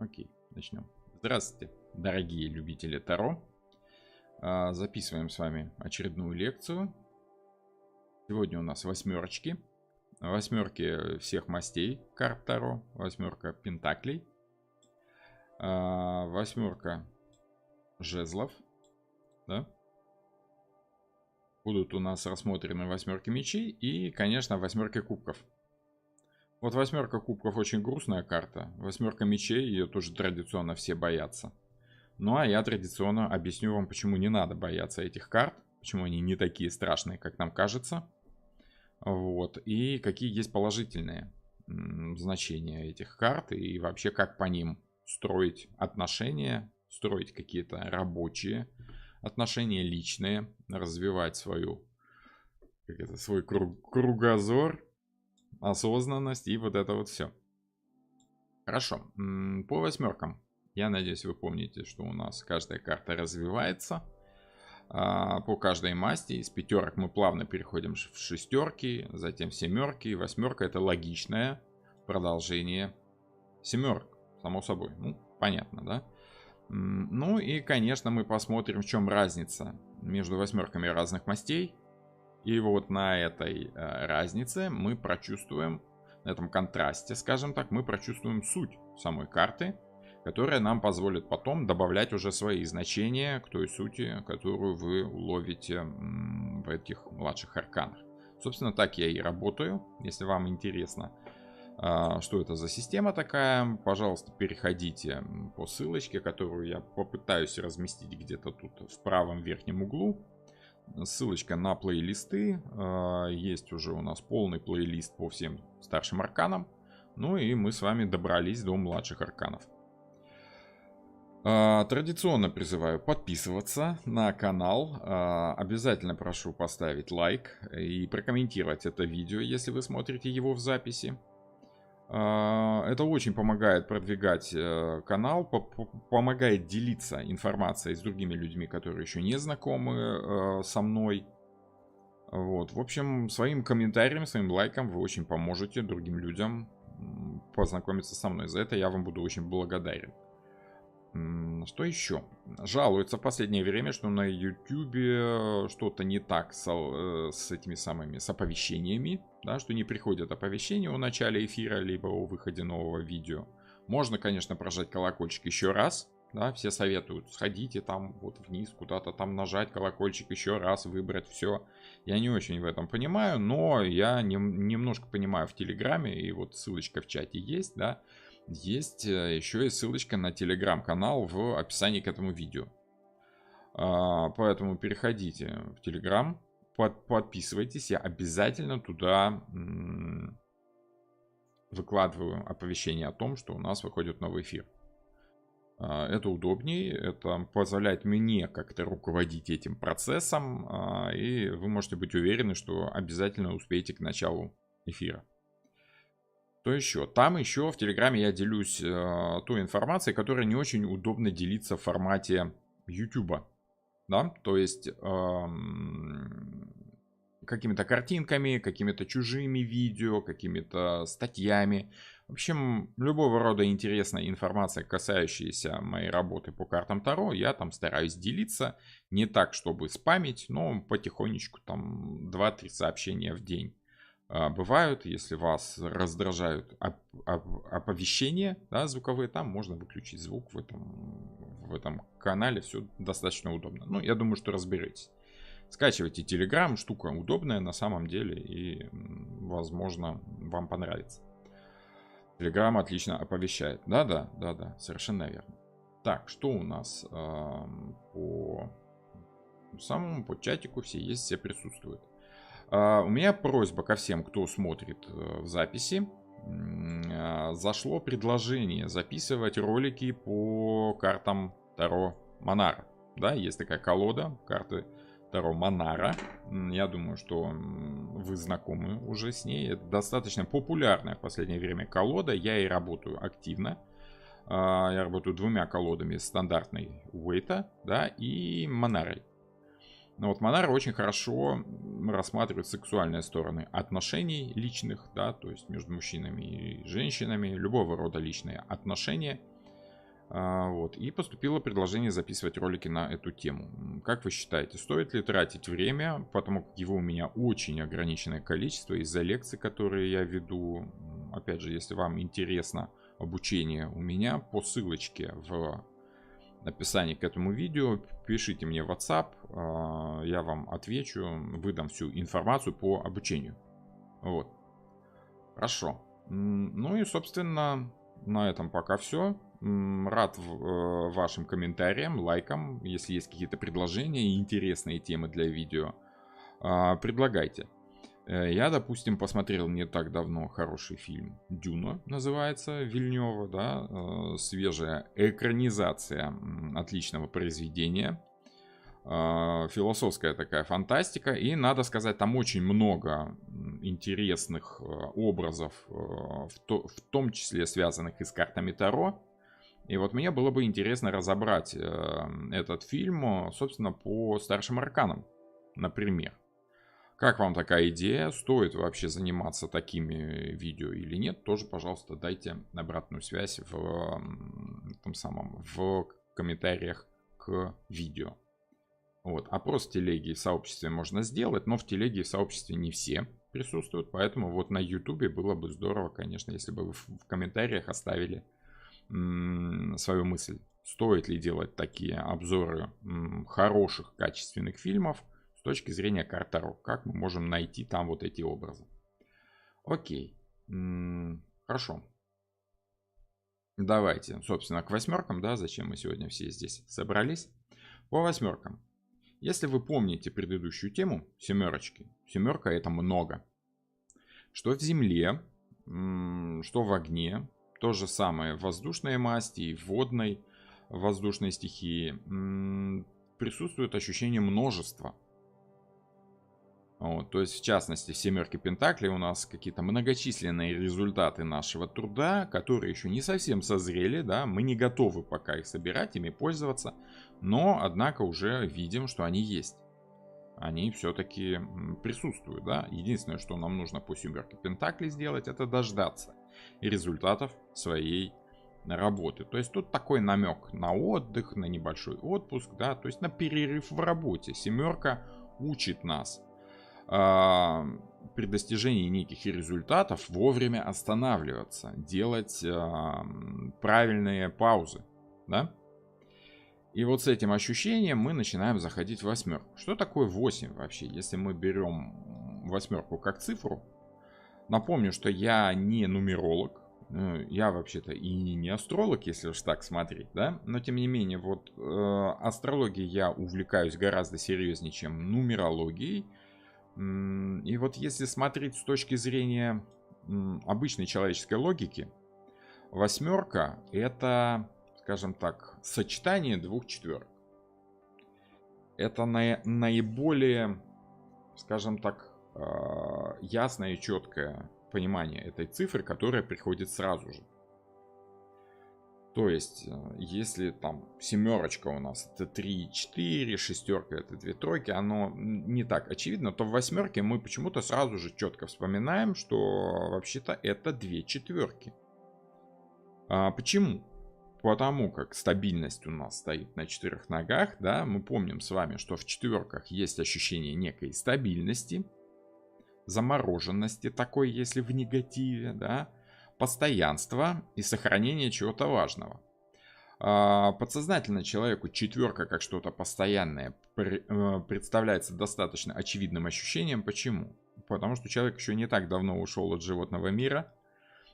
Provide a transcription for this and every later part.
Окей, начнем. Здравствуйте, дорогие любители Таро. Записываем с вами очередную лекцию. Сегодня у нас восьмерочки. Восьмерки всех мастей карт Таро. Восьмерка пентаклей. Восьмерка жезлов. Да? Будут у нас рассмотрены восьмерки мечей и, конечно, восьмерки кубков. Вот восьмерка кубков очень грустная карта. Восьмерка мечей, ее тоже традиционно все боятся. Ну а я традиционно объясню вам, почему не надо бояться этих карт. Почему они не такие страшные, как нам кажется. Вот. И какие есть положительные значения этих карт. И вообще как по ним строить отношения. Строить какие-то рабочие отношения, личные. Развивать свой кругозор. Осознанность и вот это вот все. Хорошо. По восьмеркам. Я надеюсь, вы помните, что у нас каждая карта развивается по каждой масти. Из пятерок мы плавно переходим в шестерки, затем в семерки. Восьмерка — это логичное продолжение семерок, само собой. Ну, понятно, да? Ну и, конечно, мы посмотрим, в чем разница между восьмерками разных мастей. И вот на этой разнице мы прочувствуем, на этом контрасте, скажем так, мы прочувствуем суть самой карты, которая нам позволит потом добавлять уже свои значения к той сути, которую вы уловите в этих младших арканах. Собственно, так я и работаю. Если вам интересно, что это за система такая, пожалуйста, переходите по ссылочке, которую я попытаюсь разместить где-то тут в правом верхнем углу. Ссылочка на плейлисты. Есть уже у нас полный плейлист по всем старшим арканам. Ну и мы с вами добрались до младших арканов. Традиционно призываю подписываться на канал. Обязательно прошу поставить лайк и прокомментировать это видео, если вы смотрите его в записи. Это очень помогает продвигать канал, помогает делиться информацией с другими людьми, которые еще не знакомы со мной. Вот. В общем, своим комментарием, своим лайком вы очень поможете другим людям познакомиться со мной. За это я вам буду очень благодарен. Что еще? Жалуются в последнее время, что на YouTube что-то не так с этими самыми, с оповещениями, да, что не приходят оповещения о начале эфира, либо о выходе нового видео. Можно, конечно, прожать колокольчик еще раз, да, все советуют, сходите там вот вниз, куда-то там нажать колокольчик еще раз, выбрать все. Я не очень в этом понимаю, но я немножко понимаю в Телеграме, и вот ссылочка в чате есть, да. Есть еще и ссылочка на телеграм-канал в описании к этому видео. Поэтому переходите в телеграм, подписывайтесь. Я обязательно туда выкладываю оповещение о том, что у нас выходит новый эфир. Это удобнее, это позволяет мне как-то руководить этим процессом. И вы можете быть уверены, что обязательно успеете к началу эфира. Что еще? Там еще в Телеграме я делюсь той информацией, которая не очень удобно делиться в формате YouTube. Да? То есть какими-то картинками, какими-то чужими видео, какими-то статьями. В общем, любого рода интересная информация, касающаяся моей работы по картам Таро, я там стараюсь делиться. Не так, чтобы спамить, но потихонечку, там 2-3 сообщения в день. Бывают, если вас раздражают оповещения, да, звуковые, там можно выключить звук в этом канале, все достаточно удобно. Ну, я думаю, что разберетесь. Скачивайте Telegram, штука удобная на самом деле, и, возможно, вам понравится. Telegram отлично оповещает. Да, совершенно верно. Так, что у нас по самому, по чатику все есть, все присутствуют. У меня просьба ко всем, кто смотрит в записи. Зашло предложение записывать ролики по картам Таро Монара. Да, есть такая колода, карты Таро Монара. Я думаю, что вы знакомы уже с ней. Это достаточно популярная в последнее время колода. Я и работаю активно. Я работаю 2 колодами стандартной Уэйта, да, и Монарой. Но вот Монара очень хорошо рассматривает сексуальные стороны отношений личных, да, то есть между мужчинами и женщинами, любого рода личные отношения. Вот. И поступило предложение записывать ролики на эту тему. Как вы считаете, стоит ли тратить время, потому как его у меня очень ограниченное количество из-за лекций, которые я веду. Опять же, если вам интересно обучение у меня, по ссылочке в описании к этому видео пишите мне в WhatsApp, я вам отвечу, выдам всю информацию по обучению. Вот. Хорошо. Ну и, собственно, на этом пока все. Рад вашим комментариям, лайкам. Если есть какие-то предложения и интересные темы для видео, предлагайте. Я, допустим, посмотрел не так давно хороший фильм «Дюна», называется, Вильнёва, да, свежая экранизация отличного произведения. Философская такая фантастика. И, надо сказать, там очень много интересных образов, в том числе связанных и с картами Таро. И вот мне было бы интересно разобрать этот фильм, собственно, по старшим арканам, например. Как вам такая идея? Стоит вообще заниматься такими видео или нет? Тоже, пожалуйста, дайте обратную связь в комментариях к видео. Вот. Опрос в телеге и в сообществе можно сделать, но в телеге и в сообществе не все присутствуют. Поэтому вот на ютубе было бы здорово, конечно, если бы вы в комментариях оставили свою мысль. Стоит ли делать такие обзоры хороших, качественных фильмов с точки зрения карт Таро? Как мы можем найти там вот эти образы? Окей. Хорошо. Давайте, собственно, к восьмеркам, да, зачем мы сегодня все здесь собрались. По восьмеркам. Если вы помните предыдущую тему, семерочки, семерка это много. Что в земле, что в огне, то же самое в воздушной масти и в водной воздушной стихии, присутствует ощущение множества. Вот, то есть, в частности, в семерке Пентаклей у нас какие-то многочисленные результаты нашего труда, которые еще не совсем созрели, да, мы не готовы пока их собирать, ими пользоваться, но, однако, уже видим, что они есть. Они все-таки присутствуют, да. Единственное, что нам нужно по семерке Пентаклей сделать, это дождаться результатов своей работы. То есть, тут такой намек на отдых, на небольшой отпуск, да, то есть на перерыв в работе. Семерка учит нас при достижении неких результатов вовремя останавливаться, делать правильные паузы, да? И вот с этим ощущением мы начинаем заходить в восьмерку. Что такое 8 вообще, если мы берем восьмерку как цифру? Напомню, что я не нумеролог, я вообще-то и не астролог, если уж так смотреть, да? Но тем не менее, вот астрологией я увлекаюсь гораздо серьезнее, чем нумерологией. И вот если смотреть с точки зрения обычной человеческой логики, восьмерка это, скажем так, сочетание двух четверок. Это наиболее, скажем так, ясное и четкое понимание этой цифры, которая приходит сразу же. То есть, если там семерочка у нас это 3, 4, шестерка это 2 тройки, оно не так очевидно, то в восьмерке мы почему-то сразу же четко вспоминаем, что вообще-то это 2 четверки. Почему? Потому как стабильность у нас стоит на 4 ногах, да, мы помним с вами, что в четверках есть ощущение некой стабильности, замороженности такой, если в негативе, да, постоянства и сохранения чего-то важного. Подсознательно человеку четверка как что-то постоянное представляется достаточно очевидным ощущением. Почему? Потому что человек еще не так давно ушел от животного мира,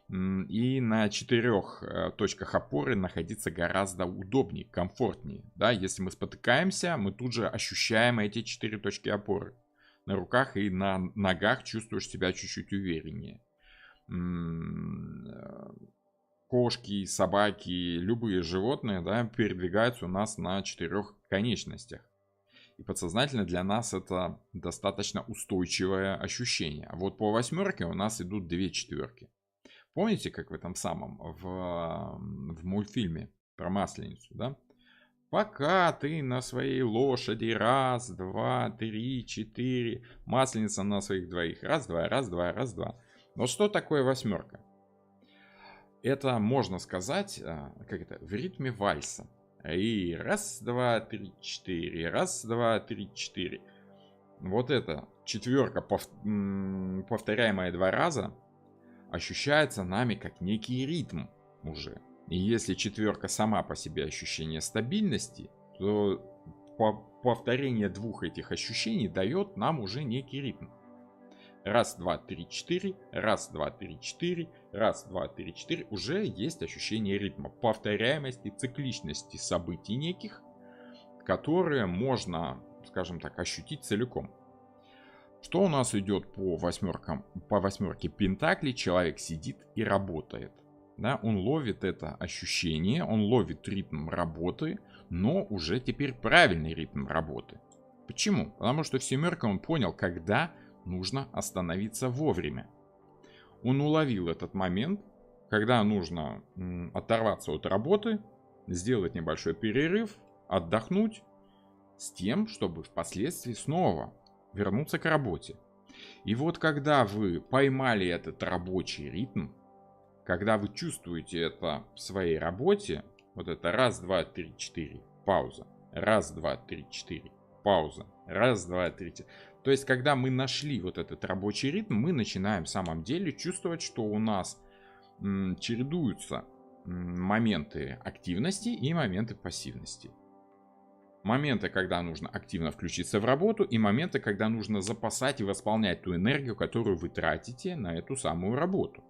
и на 4 точках опоры находиться гораздо удобнее, комфортнее. Да? Если мы спотыкаемся, мы тут же ощущаем эти 4 точки опоры. На руках и на ногах чувствуешь себя чуть-чуть увереннее. Кошки, собаки, любые животные, да, передвигаются у нас на 4 конечностях. И подсознательно для нас это достаточно устойчивое ощущение. А вот по восьмерке у нас идут 2 четверки. Помните, как в этом самом, в мультфильме про Масленицу, да? Пока ты на своей лошади, раз, два, три, четыре, Масленица на своих двоих, раз, два, раз, два, раз, два. Но что такое восьмерка? Это можно сказать, как это, в ритме вальса. И раз, два, три, четыре, раз, два, три, четыре. Вот эта четверка, повторяемая 2 раза, ощущается нами как некий ритм уже. И если четверка сама по себе ощущение стабильности, то повторение 2 этих ощущений дает нам уже некий ритм. Раз, два, три, четыре, раз, два, три, четыре, раз, два, три, четыре. Уже есть ощущение ритма, повторяемости, цикличности событий неких, которые можно, скажем так, ощутить целиком. Что у нас идет по восьмерке пентаклей? Человек сидит и работает. Да? Он ловит это ощущение, он ловит ритм работы, но уже теперь правильный ритм работы. Почему? Потому что в семерке он понял, когда нужно остановиться вовремя. Он уловил этот момент, когда нужно оторваться от работы, сделать небольшой перерыв, отдохнуть, с тем, чтобы впоследствии снова вернуться к работе. И вот когда вы поймали этот рабочий ритм, когда вы чувствуете это в своей работе, вот это раз, два, три, четыре, пауза, раз, два, три, четыре, пауза, раз, два, три, четыре. То есть, когда мы нашли вот этот рабочий ритм, мы начинаем в самом деле чувствовать, что у нас чередуются моменты активности и моменты пассивности. Моменты, когда нужно активно включиться в работу, и моменты, когда нужно запасать и восполнять ту энергию, которую вы тратите на эту самую работу.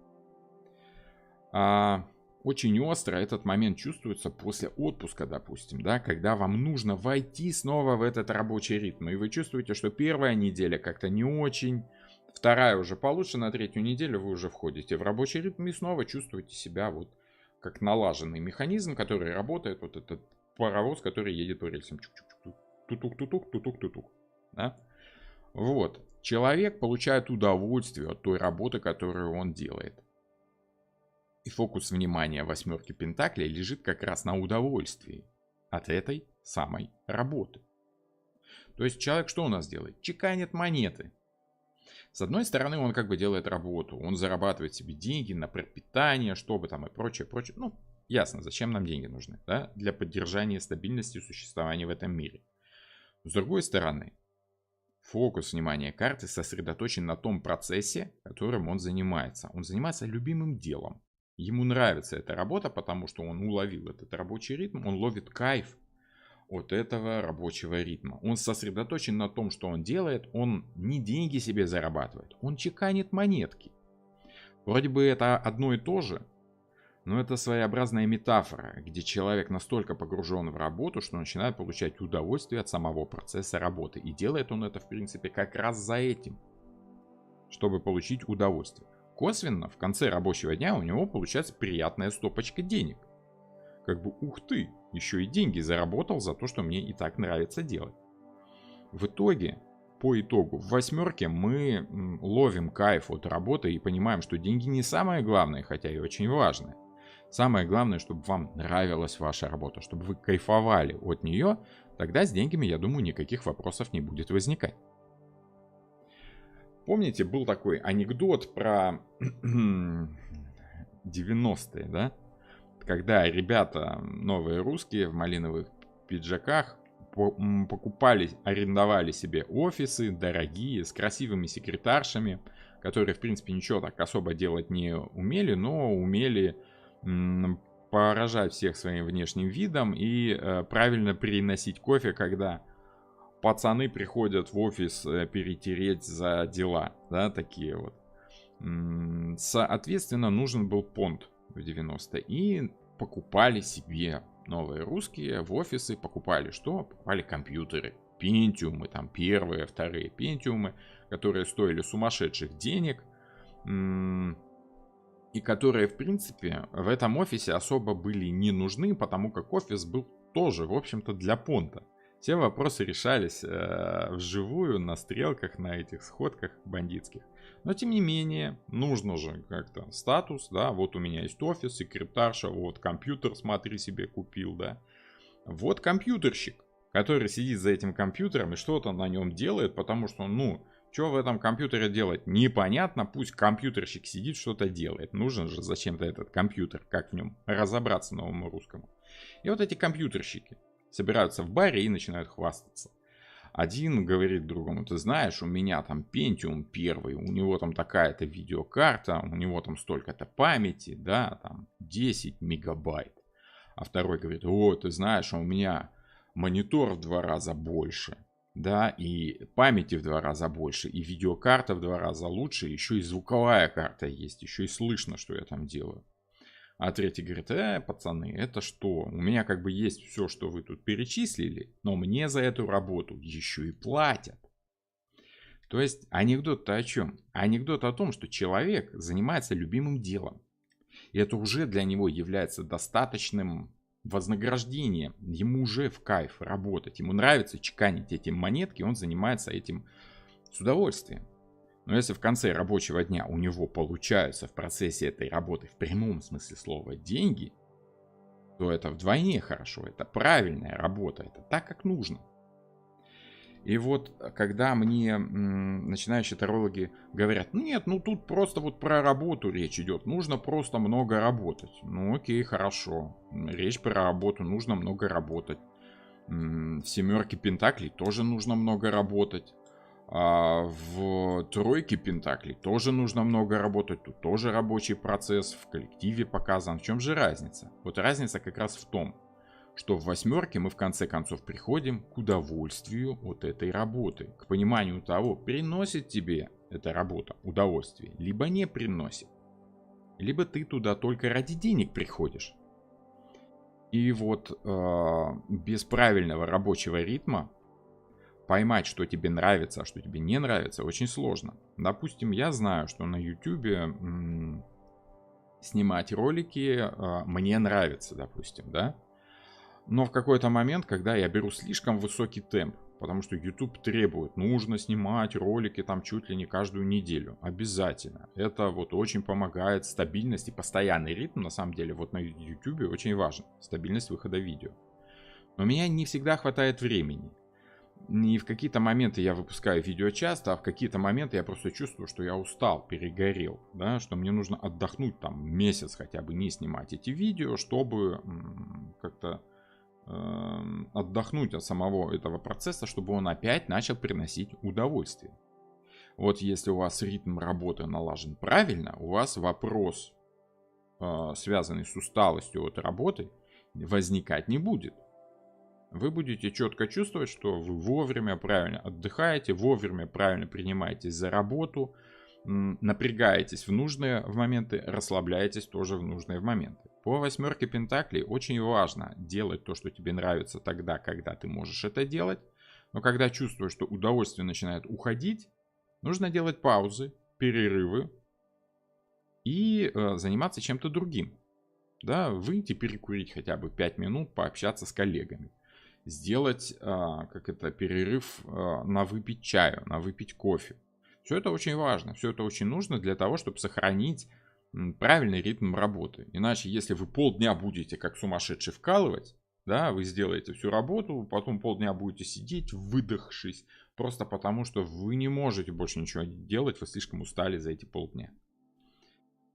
Очень остро этот момент чувствуется после отпуска, допустим, да, когда вам нужно войти снова в этот рабочий ритм, и вы чувствуете, что первая неделя как-то не очень, вторая уже получше, на третью неделю вы уже входите в рабочий ритм и снова чувствуете себя вот как налаженный механизм, который работает, вот этот паровоз, который едет по рельсам. Тутук-тутук, тутук-тутук. Да? Вот. Человек получает удовольствие от той работы, которую он делает. И фокус внимания восьмерки пентаклей лежит как раз на удовольствии от этой самой работы. То есть человек что у нас делает? Чеканит монеты. С одной стороны, он как бы делает работу. Он зарабатывает себе деньги на пропитание, чтобы там и прочее, прочее. Ну, ясно, зачем нам деньги нужны, да? Для поддержания стабильности существования в этом мире. С другой стороны, фокус внимания карты сосредоточен на том процессе, которым он занимается. Он занимается любимым делом. Ему нравится эта работа, потому что он уловил этот рабочий ритм, он ловит кайф от этого рабочего ритма. Он сосредоточен на том, что он делает, он не деньги себе зарабатывает, он чеканит монетки. Вроде бы это одно и то же, но это своеобразная метафора, где человек настолько погружен в работу, что начинает получать удовольствие от самого процесса работы. И делает он это, в принципе, как раз за этим, чтобы получить удовольствие. Косвенно, в конце рабочего дня у него получается приятная стопочка денег. Как бы, ух ты, еще и деньги заработал за то, что мне и так нравится делать. В итоге, по итогу, в восьмерке мы ловим кайф от работы и понимаем, что деньги не самое главное, хотя и очень важное. Самое главное, чтобы вам нравилась ваша работа, чтобы вы кайфовали от нее, тогда с деньгами, я думаю, никаких вопросов не будет возникать. Помните, был такой анекдот про 90-е, да? Когда ребята, новые русские в малиновых пиджаках, покупали, арендовали себе офисы дорогие, с красивыми секретаршами, которые, в принципе, ничего так особо делать не умели, но умели поражать всех своим внешним видом и правильно приносить кофе, когда пацаны приходят в офис перетереть за дела, да, такие вот. Соответственно, нужен был понт в 90-е. И покупали себе новые русские в офисы, покупали что? Покупали компьютеры, пентиумы, там первые, вторые пентиумы, которые стоили сумасшедших денег. И которые, в принципе, в этом офисе особо были не нужны, потому как офис был тоже, в общем-то, для понта. Все вопросы решались вживую, на стрелках, на этих сходках бандитских. Но, тем не менее, нужно же как-то статус, да, вот у меня есть офис, секретарша, вот компьютер, смотри, себе купил, да. Вот компьютерщик, который сидит за этим компьютером и что-то на нем делает, потому что, ну, Что в этом компьютере делать? Непонятно, пусть компьютерщик сидит, что-то делает. Нужен же зачем-то этот компьютер, как в нем разобраться новому русскому. И вот эти компьютерщики собираются в баре и начинают хвастаться. Один говорит другому: ты знаешь, у меня там Pentium 1, у него там такая-то видеокарта, у него там столько-то памяти, да, там 10 мегабайт. А второй говорит: о, ты знаешь, у меня монитор в 2 раза больше, да, и памяти в 2 раза больше, и видеокарта в 2 раза лучше, еще и звуковая карта есть, еще и слышно, что я там делаю. А третий говорит: пацаны, это что? У меня как бы есть все, что вы тут перечислили, но мне за эту работу еще и платят. То есть анекдот-то о чем? Анекдот о том, что человек занимается любимым делом. И это уже для него является достаточным вознаграждением. Ему уже в кайф работать. Ему нравится чеканить эти монетки, он занимается этим с удовольствием. Но если в конце рабочего дня у него получаются в процессе этой работы в прямом смысле слова деньги, то это вдвойне хорошо, это правильная работа, это так, как нужно. И вот когда мне начинающие тарологи говорят: нет, ну тут просто вот про работу речь идет, нужно просто много работать. Ну окей, хорошо, речь про работу, нужно много работать. В 7 пентаклей тоже нужно много работать. А в 3 пентаклей тоже нужно много работать. Тут тоже рабочий процесс в коллективе показан. В чем же разница? Вот разница как раз в том, что в 8 мы в конце концов приходим к удовольствию от этой работы. К пониманию того, приносит тебе эта работа удовольствие, либо не приносит. Либо ты туда только ради денег приходишь. И вот без правильного рабочего ритма поймать, что тебе нравится, а что тебе не нравится, очень сложно. Допустим, я знаю, что на YouTube снимать ролики мне нравится, допустим, да? Но в какой-то момент, когда я беру слишком высокий темп, потому что YouTube требует, нужно снимать ролики там чуть ли не каждую неделю, обязательно. Это вот очень помогает стабильность и постоянный ритм, на самом деле, вот на YouTube очень важен, стабильность выхода видео. Но у меня не всегда хватает времени. И в какие-то моменты я выпускаю видео часто, а в какие-то моменты я просто чувствую, что я устал, перегорел, да, что мне нужно отдохнуть там месяц хотя бы, не снимать эти видео, чтобы как-то отдохнуть от самого этого процесса, чтобы он опять начал приносить удовольствие. Вот если у вас ритм работы налажен правильно, у вас вопрос, связанный с усталостью от работы, возникать не будет. Вы будете четко чувствовать, что вы вовремя правильно отдыхаете, вовремя правильно принимаетесь за работу, напрягаетесь в нужные моменты, расслабляетесь тоже в нужные моменты. По 8 пентаклей очень важно делать то, что тебе нравится тогда, когда ты можешь это делать. Но когда чувствуешь, что удовольствие начинает уходить, нужно делать паузы, перерывы и заниматься чем-то другим. Да, выйти перекурить хотя бы 5 минут, пообщаться с коллегами. Сделать перерыв на выпить чаю, на выпить кофе. Все это очень важно, все это очень нужно для того, чтобы сохранить правильный ритм работы. Иначе, если вы полдня будете как сумасшедший вкалывать, да, вы сделаете всю работу, потом полдня будете сидеть, выдохшись, просто потому что вы не можете больше ничего делать, вы слишком устали за эти полдня.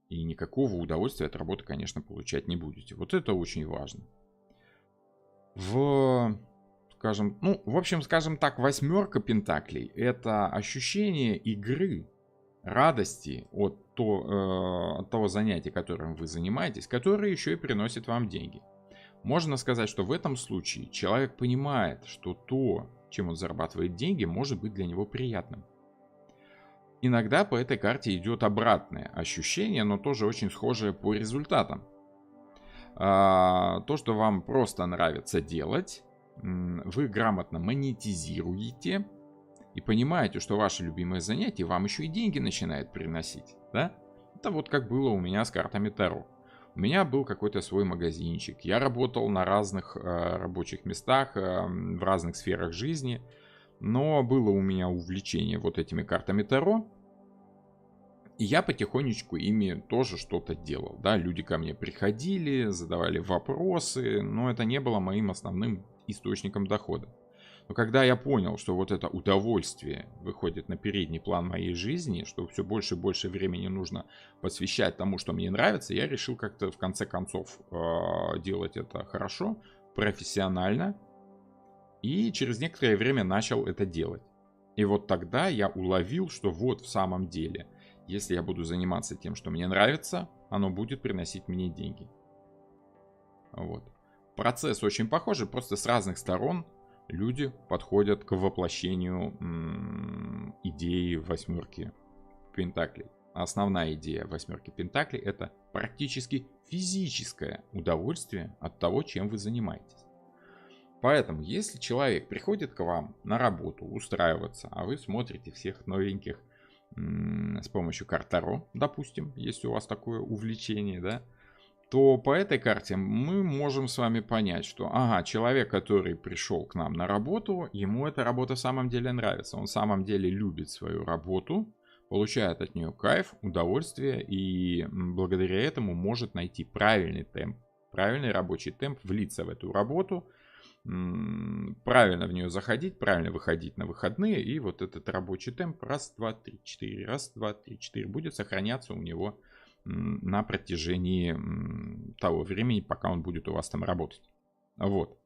И никакого удовольствия от работы, конечно, получать не будете. Вот это очень важно. Скажем так, 8 пентаклей — это ощущение игры, радости от того занятия, которым вы занимаетесь, которое еще и приносит вам деньги. Можно сказать, что в этом случае человек понимает, что то, чем он зарабатывает деньги, может быть для него приятным. Иногда по этой карте идет обратное ощущение, но тоже очень схожее по результатам. То, что вам просто нравится делать, вы грамотно монетизируете и понимаете, что ваше любимое занятие вам еще и деньги начинает приносить, да? Это вот как было у меня с картами Таро. У меня был какой-то свой магазинчик, я работал на разных рабочих местах, в разных сферах жизни, но было у меня увлечение вот этими картами Таро, и я потихонечку ими тоже что-то делал, да, люди ко мне приходили, задавали вопросы, но это не было моим основным источником дохода. Но когда я понял, что вот это удовольствие выходит на передний план моей жизни, что все больше и больше времени нужно посвящать тому, что мне нравится, я решил как-то в конце концов делать это хорошо, профессионально. И через некоторое время начал это делать. И вот тогда я уловил, что вот в самом деле, если я буду заниматься тем, что мне нравится, оно будет приносить мне деньги. Вот. Процесс очень похожий, просто с разных сторон люди подходят к воплощению идеи восьмерки пентаклей. Основная идея восьмерки пентаклей — это практически физическое удовольствие от того, чем вы занимаетесь. Поэтому, если человек приходит к вам на работу устраиваться, а вы смотрите всех новеньких с помощью карт Таро, допустим, если у вас такое увлечение, да, то по этой карте мы можем с вами понять, что, ага, человек, который пришел к нам на работу, ему эта работа в самом деле нравится. Он в самом деле любит свою работу, получает от нее кайф, удовольствие и благодаря этому может найти правильный темп, правильный рабочий темп, влиться в эту работу, правильно в нее заходить, правильно выходить на выходные, и вот этот рабочий темп раз, два, три, четыре, раз, два, три, четыре будет сохраняться у него на протяжении того времени, пока он будет у вас там работать. Вот.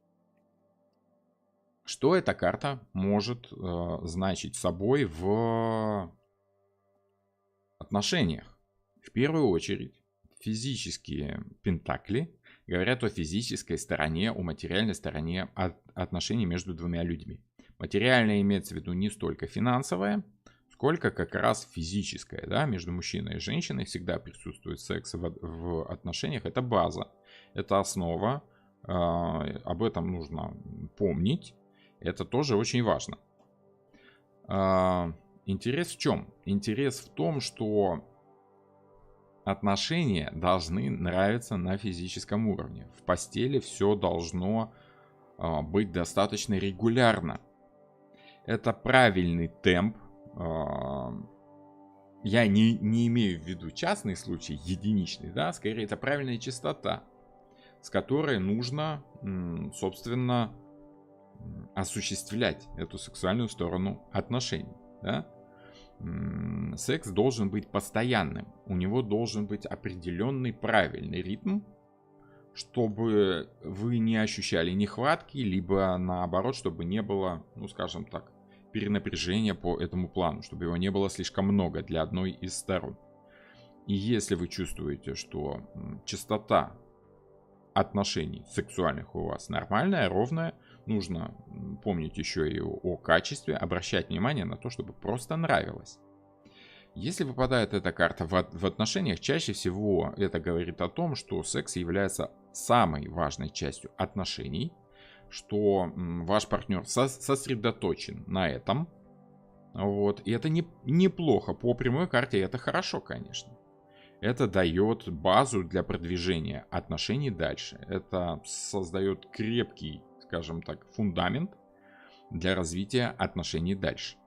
Что эта карта может значить собой в отношениях? В первую очередь, физические пентакли говорят о физической стороне, о материальной стороне отношений между двумя людьми. Материальная имеется в виду не столько финансовая, сколько как раз физическая. Да? Между мужчиной и женщиной всегда присутствует секс в отношениях. Это база, это основа. Об этом нужно помнить. Это тоже очень важно. Интерес в чем? Интерес в том, что отношения должны нравиться на физическом уровне. В постели все должно быть достаточно регулярно. Это правильный темп. Я не имею в виду частный случай, единичный, да, скорее это правильная частота, с которой нужно, собственно, осуществлять эту сексуальную сторону отношений, да. Секс должен быть постоянным, у него должен быть определенный правильный ритм, чтобы вы не ощущали нехватки, либо наоборот, чтобы не было, ну скажем так, перенапряжения по этому плану, чтобы его не было слишком много для одной из сторон. И если вы чувствуете, что частота отношений сексуальных у вас нормальная, ровная, нужно помнить еще и о качестве, обращать внимание на то, чтобы просто нравилось. Если выпадает эта карта в отношениях, чаще всего это говорит о том, что секс является самой важной частью отношений, что ваш партнер сосредоточен на этом. Вот. И это неплохо. По прямой карте это хорошо, конечно. Это дает базу для продвижения отношений дальше. Это создает крепкий, скажем так, фундамент для развития отношений дальше.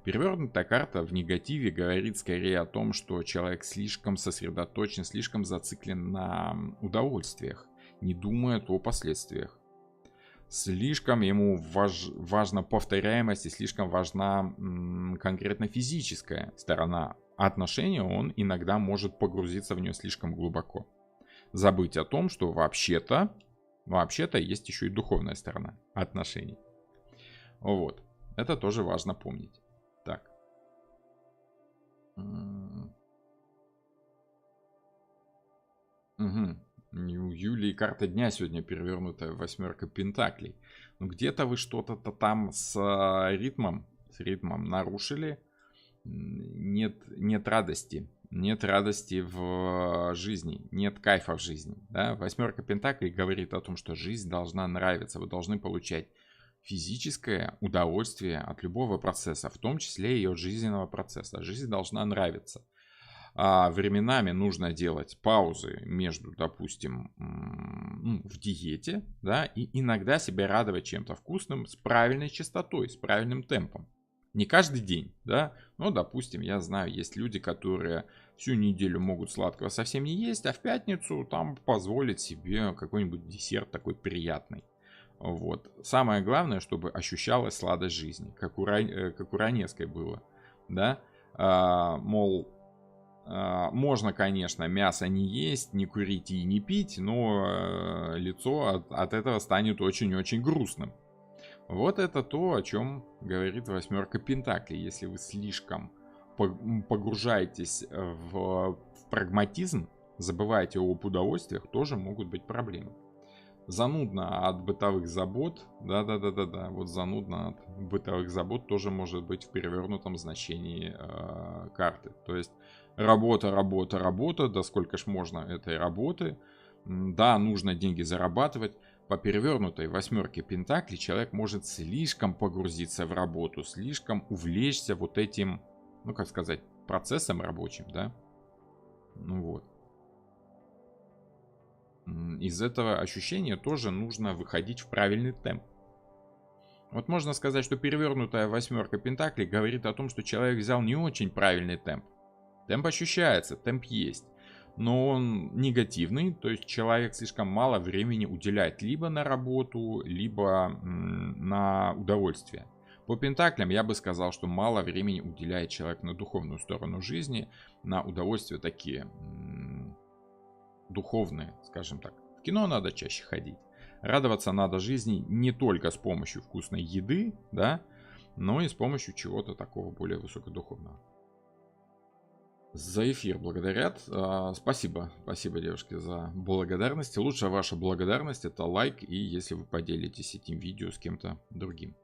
Перевернутая карта в негативе говорит скорее о том, что человек слишком сосредоточен, слишком зациклен на удовольствиях, не думает о последствиях. Слишком ему важна повторяемость и слишком важна конкретно физическая сторона отношения, он иногда может погрузиться в нее слишком глубоко. Забыть о том, что вообще-то есть еще и духовная сторона отношений. Вот. Это тоже важно помнить. Так. Угу. У Юлии карта дня сегодня перевернутая, восьмерка пентаклей. Ну где-то вы что-то там с ритмом нарушили. Нет радости. Нет радости в жизни. Нет кайфа в жизни. Да? Восьмерка пентаклей говорит о том, что жизнь должна нравиться. Вы должны получать физическое удовольствие от любого процесса, в том числе и от жизненного процесса. Жизнь должна нравиться. А временами нужно делать паузы между, допустим, в диете, да, и иногда себя радовать чем-то вкусным с правильной частотой, с правильным темпом. Не каждый день, да, но, допустим, я знаю, есть люди, которые всю неделю могут сладкого совсем не есть, а в пятницу там позволить себе какой-нибудь десерт такой приятный. Вот. Самое главное, чтобы ощущалась сладость жизни, как у Раневской было, да, мол, можно, конечно, мясо не есть, не курить и не пить, но лицо от этого станет очень-очень грустным. Вот это то, о чем говорит восьмерка Пентаклей. Если вы слишком погружаетесь в прагматизм, забываете об удовольствиях, тоже могут быть проблемы. Занудно от бытовых забот, да, вот занудно от бытовых забот тоже может быть в перевернутом значении карты. То есть работа, работа, работа, да сколько ж можно этой работы, да, нужно деньги зарабатывать. По перевернутой восьмерке Пентаклей человек может слишком погрузиться в работу, слишком увлечься вот этим, ну как сказать, процессом рабочим, да, ну вот. Из этого ощущения тоже нужно выходить в правильный темп. Вот можно сказать, что перевернутая восьмерка Пентаклей говорит о том, что человек взял не очень правильный темп. Темп ощущается, темп есть, но он негативный, то есть человек слишком мало времени уделяет либо на работу, либо на удовольствие. По Пентаклям я бы сказал, что мало времени уделяет человек на духовную сторону жизни, на удовольствия такие духовные, скажем так. В кино надо чаще ходить. Радоваться надо жизни не только с помощью вкусной еды, да, но и с помощью чего-то такого более высокодуховного. За эфир благодарят. Спасибо, спасибо, девушки, за благодарность. Лучшая ваша благодарность — это лайк, и если вы поделитесь этим видео с кем-то другим.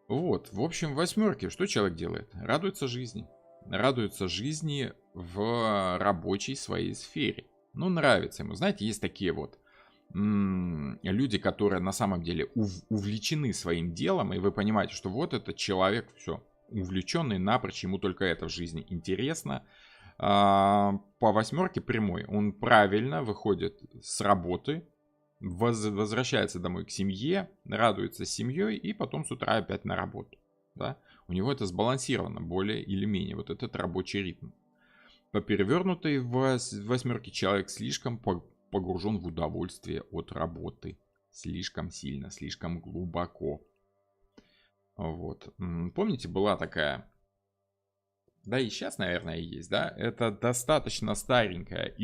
Вот, в общем, восьмерки, что человек делает? Радуется жизни. Радуется жизни в рабочей своей сфере. Ну, нравится ему. Знаете, есть такие вот люди, которые на самом деле увлечены своим делом, и вы понимаете, что вот этот человек, все, увлеченный напрочь, ему только это в жизни интересно. По восьмерке прямой он правильно выходит с работы, возвращается домой к семье, радуется семьей и потом с утра опять на работу. Да? У него это сбалансировано более или менее, вот этот рабочий ритм. По перевернутой восьмерке человек слишком погружен в удовольствие от работы. Слишком сильно, слишком глубоко. Вот. Помните, была такая, да и сейчас, наверное, есть, да? Это достаточно старенькая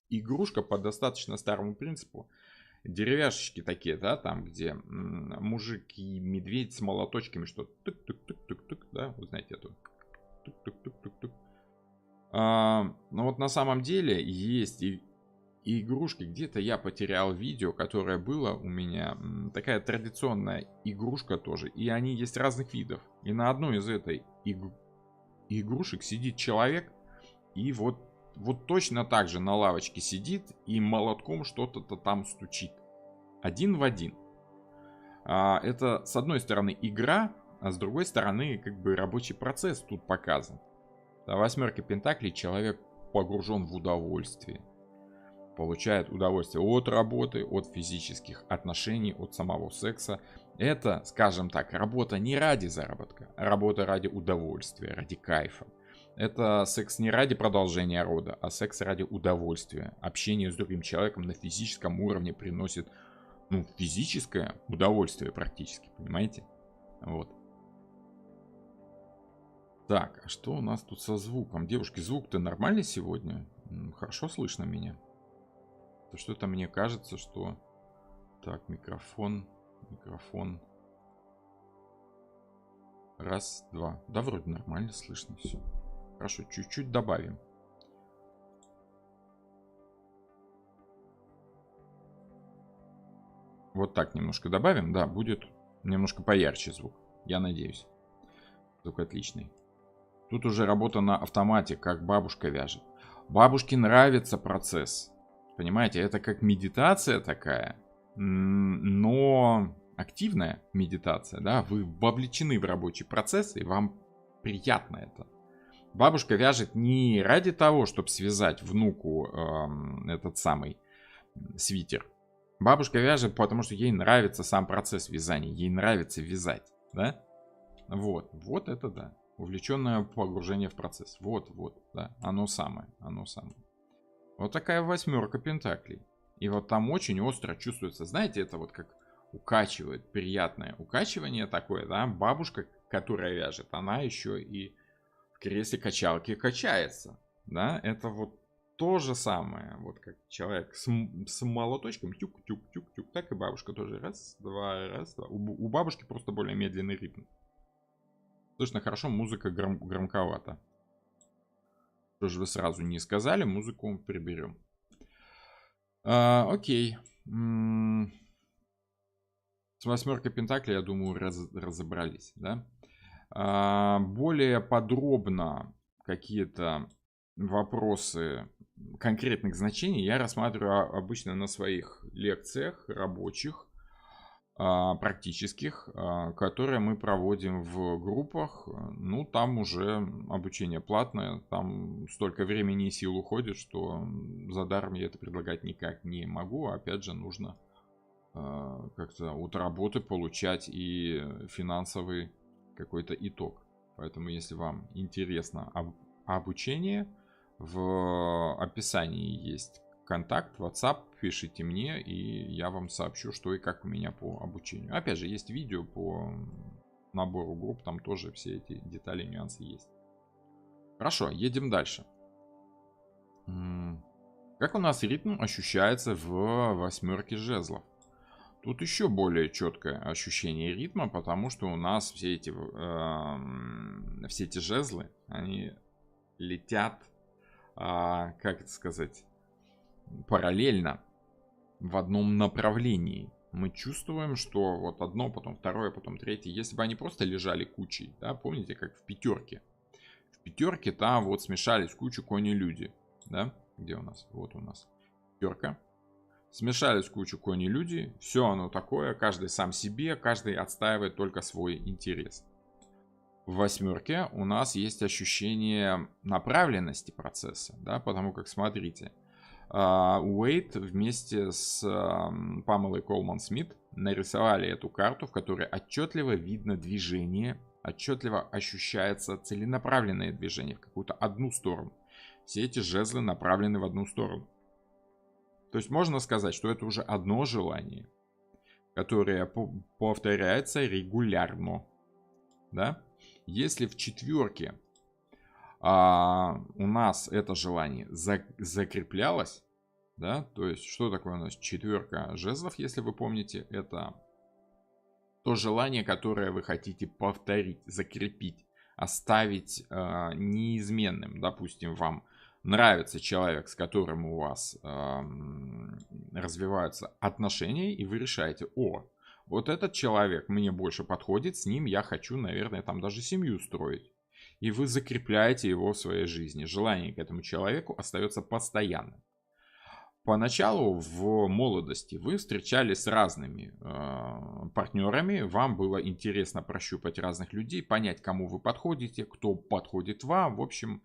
игрушка по достаточно старому принципу. Деревяшечки такие, да, там, где мужик и медведь с молоточками что-то тук-тук-тук-тук-тук, да, вы знаете эту тук-тук-тук-тук-тук. Но вот на самом деле есть и игрушки. Где-то я потерял видео, которое было у меня. Такая традиционная игрушка тоже. И они есть разных видов. И на одной из этой игрушек сидит человек. И вот точно так же на лавочке сидит и молотком что-то там стучит. Один в один. Это с одной стороны игра, а с другой стороны как бы рабочий процесс тут показан. На восьмерке Пентаклей человек погружен в удовольствие. Получает удовольствие от работы, от физических отношений, от самого секса. Это, скажем так, работа не ради заработка, а работа ради удовольствия, ради кайфа. Это секс не ради продолжения рода, а секс ради удовольствия. Общение с другим человеком на физическом уровне приносит, физическое удовольствие практически, понимаете? Вот. Так, а что у нас тут со звуком? Девушки, звук-то нормальный сегодня? Хорошо слышно меня? То что-то мне кажется, что... Так, микрофон. Раз, два. Да, вроде нормально слышно все. Хорошо, чуть-чуть добавим. Вот так немножко добавим. Да, будет немножко поярче звук. Я надеюсь. Звук отличный. Тут уже работа на автомате, как бабушка вяжет. Бабушке нравится процесс. Понимаете, это как медитация такая, но активная медитация, да, вы вовлечены в рабочий процесс, и вам приятно это. Бабушка вяжет не ради того, чтобы связать внуку этот самый свитер. Бабушка вяжет, потому что ей нравится сам процесс вязания, ей нравится вязать, да. Вот это да. Увлеченное погружение в процесс. Вот, да, оно самое. Вот такая восьмерка Пентаклей. И вот там очень остро чувствуется, знаете, это вот как укачивает, приятное укачивание такое, да, бабушка, которая вяжет, она еще и в кресле качалки качается, да, это вот то же самое, вот как человек с молоточком, тюк-тюк-тюк-тюк, так и бабушка тоже, раз, два, раз, два, у бабушки просто более медленный ритм. Слышно хорошо, музыка громковата. Что же вы сразу не сказали, музыку приберем. Окей. С восьмеркой пентаклей, я думаю, разобрались, да? Более подробно какие-то вопросы конкретных значений я рассматриваю обычно на своих лекциях рабочих, практических, которые мы проводим в группах. Ну, там уже обучение платное, там столько времени и сил уходит, что за даром я это предлагать никак не могу. Опять же, нужно как-то от работы получать и финансовый какой-то итог. Поэтому, если вам интересно обучение, в описании есть контакт, WhatsApp, пишите мне, и я вам сообщу, что и как у меня по обучению. Опять же, есть видео по набору групп, там тоже все эти детали, нюансы есть. Хорошо, едем дальше. Как у нас ритм ощущается в восьмерке жезлов? Тут еще более четкое ощущение ритма, потому что у нас все эти жезлы, они летят, как это сказать, параллельно в одном направлении. Мы чувствуем, что вот одно, потом второе, потом третье. Если бы они просто лежали кучей, да, помните, как в пятерке. В пятерке там вот смешались кучу кони-люди, да, где у нас? Вот у нас пятерка. Смешались кучу кони-люди, все оно такое, каждый сам себе, каждый отстаивает только свой интерес. В восьмерке у нас есть ощущение направленности процесса, да, потому как, смотрите, Уэйт вместе с Памелой Колман-Смит нарисовали эту карту, в которой отчетливо видно движение, отчетливо ощущается целенаправленное движение в какую-то одну сторону. Все эти жезлы направлены в одну сторону. То есть можно сказать, что это уже одно желание, которое повторяется регулярно. Да? Если в четверке у нас это желание закреплялось, да, то есть что такое у нас четверка жезлов, если вы помните, это то желание, которое вы хотите повторить, закрепить, оставить неизменным. Допустим, вам нравится человек, с которым у вас развиваются отношения, и вы решаете: о, вот этот человек мне больше подходит, с ним я хочу, наверное, там даже семью строить. И вы закрепляете его в своей жизни. Желание к этому человеку остается постоянным. Поначалу в молодости вы встречались с разными партнерами, вам было интересно прощупать разных людей, понять, кому вы подходите, кто подходит вам. В общем,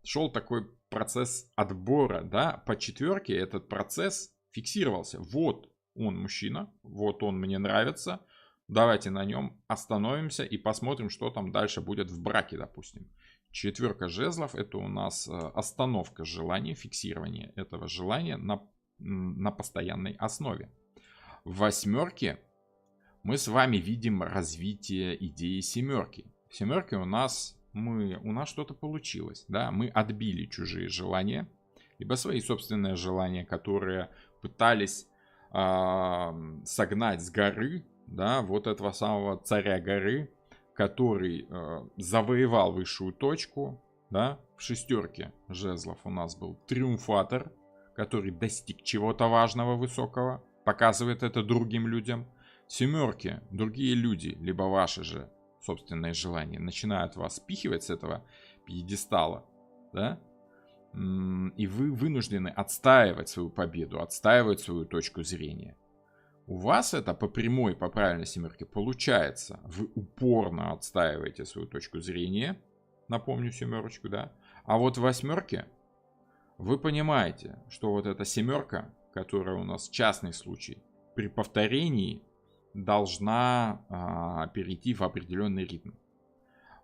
шел такой процесс отбора, да, по четверке этот процесс фиксировался. Вот он мужчина, вот он мне нравится, давайте на нем остановимся и посмотрим, что там дальше будет в браке, допустим. Четверка жезлов — это у нас остановка желания, фиксирование этого желания на постоянной основе. В восьмерке мы с вами видим развитие идеи семерки. В семерке у нас что-то получилось, да, мы отбили чужие желания, либо свои собственные желания, которые пытались согнать с горы, да, вот этого самого царя горы, который завоевал высшую точку, да. В шестерке жезлов у нас был триумфатор, который достиг чего-то важного, высокого, показывает это другим людям. В семерке другие люди, либо ваши же собственные желания, начинают вас спихивать с этого пьедестала, да, и вы вынуждены отстаивать свою победу, отстаивать свою точку зрения. У вас это по прямой, по правильной семерке получается. Вы упорно отстаиваете свою точку зрения. Напомню семерочку, да. А вот в восьмерке вы понимаете, что вот эта семерка, которая у нас частный случай, при повторении должна перейти в определенный ритм.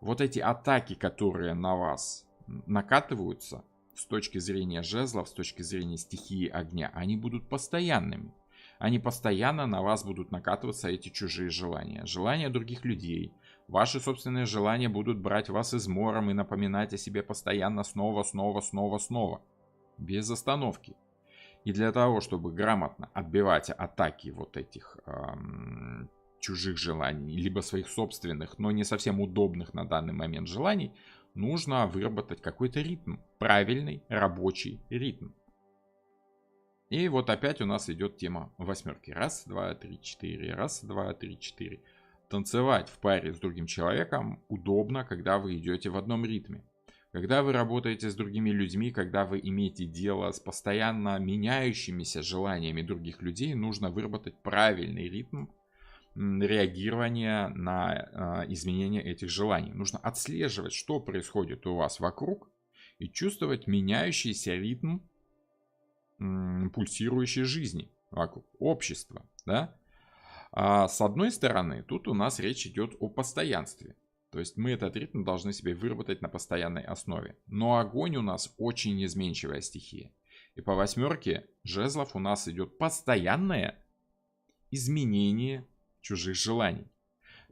Вот эти атаки, которые на вас накатываются с точки зрения жезлов, с точки зрения стихии огня, они будут постоянными. Они постоянно на вас будут накатываться, эти чужие желания. Желания других людей. Ваши собственные желания будут брать вас измором и напоминать о себе постоянно снова, снова, снова, снова. Без остановки. И для того, чтобы грамотно отбивать атаки вот этих чужих желаний, либо своих собственных, но не совсем удобных на данный момент желаний, нужно выработать какой-то ритм. Правильный рабочий ритм. И вот опять у нас идет тема восьмерки. Раз, два, три, четыре. Раз, два, три, четыре. Танцевать в паре с другим человеком удобно, когда вы идете в одном ритме. Когда вы работаете с другими людьми, когда вы имеете дело с постоянно меняющимися желаниями других людей, нужно выработать правильный ритм реагирования на изменения этих желаний. Нужно отслеживать, что происходит у вас вокруг, и чувствовать меняющийся ритм пульсирующей жизни вокруг общества, да? А с одной стороны, тут у нас речь идет о постоянстве. То есть мы этот ритм должны себе выработать на постоянной основе. Но огонь у нас очень изменчивая стихия. И по восьмерке жезлов у нас идет постоянное изменение чужих желаний.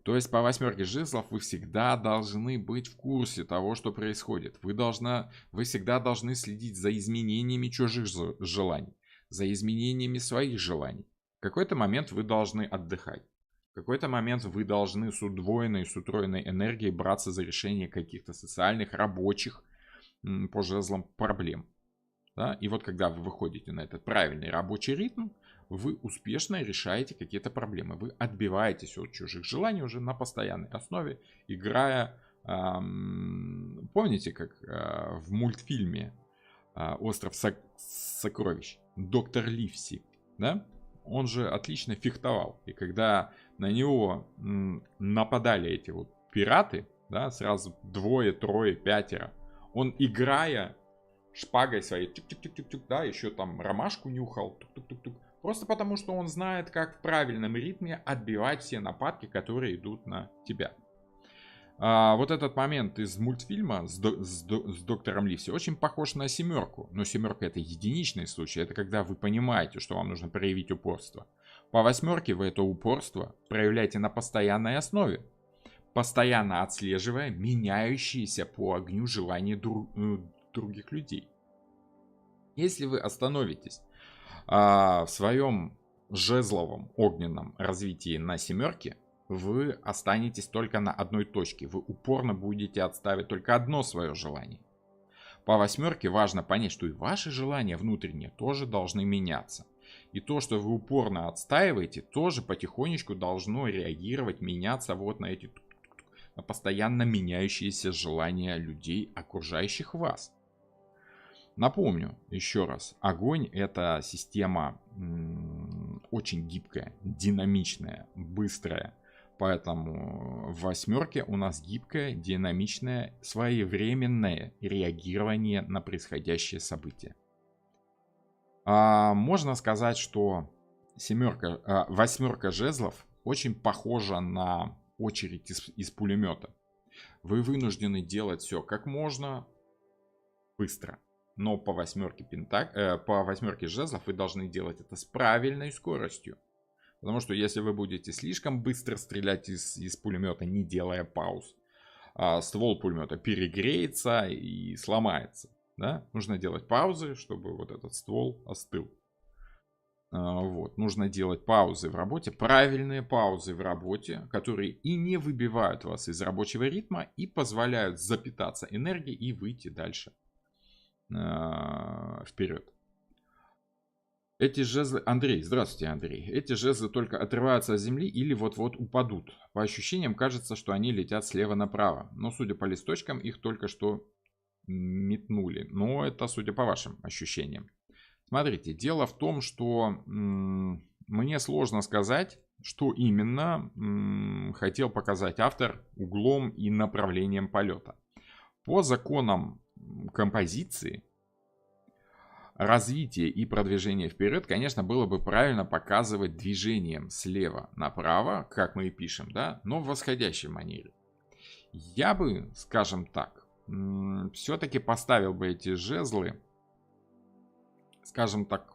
То есть по восьмерке жезлов вы всегда должны быть в курсе того, что происходит. Вы всегда должны следить за изменениями чужих желаний, за изменениями своих желаний. В какой-то момент вы должны отдыхать. В какой-то момент вы должны с удвоенной, с утроенной энергией браться за решение каких-то социальных, рабочих по жезлам проблем. Да? И вот когда вы выходите на этот правильный рабочий ритм, вы успешно решаете какие-то проблемы. Вы отбиваетесь от чужих желаний уже на постоянной основе, играя, помните, как в мультфильме «Остров сокровищ» доктор Ливси, да? Он же отлично фехтовал. И когда на него нападали эти вот пираты, да, сразу двое, трое, пятеро, он, играя шпагой своей, тюк-тюк-тюк-тюк, да, еще там ромашку нюхал, тук-тук-тук-тук. Просто потому, что он знает, как в правильном ритме отбивать все нападки, которые идут на тебя. Вот этот момент из мультфильма с доктором Ливси очень похож на семерку. Но семерка — это единичный случай. Это когда вы понимаете, что вам нужно проявить упорство. По восьмерке вы это упорство проявляете на постоянной основе. Постоянно отслеживая меняющиеся по огню желания других людей. Если вы остановитесь в своем жезловом огненном развитии на семерке, вы останетесь только на одной точке. Вы упорно будете отставить только одно свое желание. По восьмерке важно понять, что и ваши желания внутренние тоже должны меняться. И то, что вы упорно отстаиваете, тоже потихонечку должно реагировать, меняться вот на эти на постоянно меняющиеся желания людей, окружающих вас. Напомню еще раз, огонь — это система очень гибкая, динамичная, быстрая. Поэтому в восьмерке у нас гибкое, динамичное, своевременное реагирование на происходящие события. Можно сказать, что восьмерка жезлов очень похожа на очередь из пулемета. Вы вынуждены делать все как можно быстро. Но по восьмерке жезлов вы должны делать это с правильной скоростью. Потому что если вы будете слишком быстро стрелять из пулемета, не делая пауз, ствол пулемета перегреется и сломается. Да? Нужно делать паузы, чтобы вот этот ствол остыл. Нужно делать паузы в работе, правильные паузы в работе, которые и не выбивают вас из рабочего ритма, и позволяют запитаться энергией и выйти дальше вперед. Эти жезлы... Андрей, здравствуйте, Андрей. Эти жезлы только отрываются от земли или вот-вот упадут. По ощущениям кажется, что они летят слева направо. Но судя по листочкам, их только что метнули. Но это судя по вашим ощущениям. Смотрите, дело в том, что мне сложно сказать, что именно хотел показать автор углом и направлением полета. По законам композиции, развитие и продвижение вперед, конечно, было бы правильно показывать движением слева направо, как мы и пишем, да, но в восходящей манере. Я бы, скажем так, все-таки поставил бы эти жезлы, скажем так,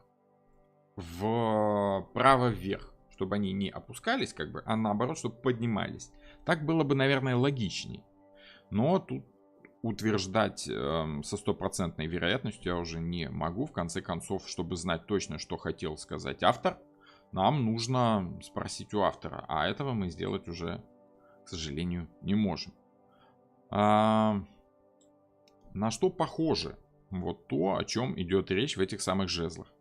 вправо вверх, чтобы они не опускались, как бы, а наоборот, чтобы поднимались. Так было бы, наверное, логичней. Но тут утверждать со стопроцентной вероятностью я уже не могу. В конце концов, чтобы знать точно, что хотел сказать автор, нам нужно спросить у автора. А этого мы сделать уже, к сожалению, не можем. На что похоже вот то, о чем идет речь в этих самых жезлах?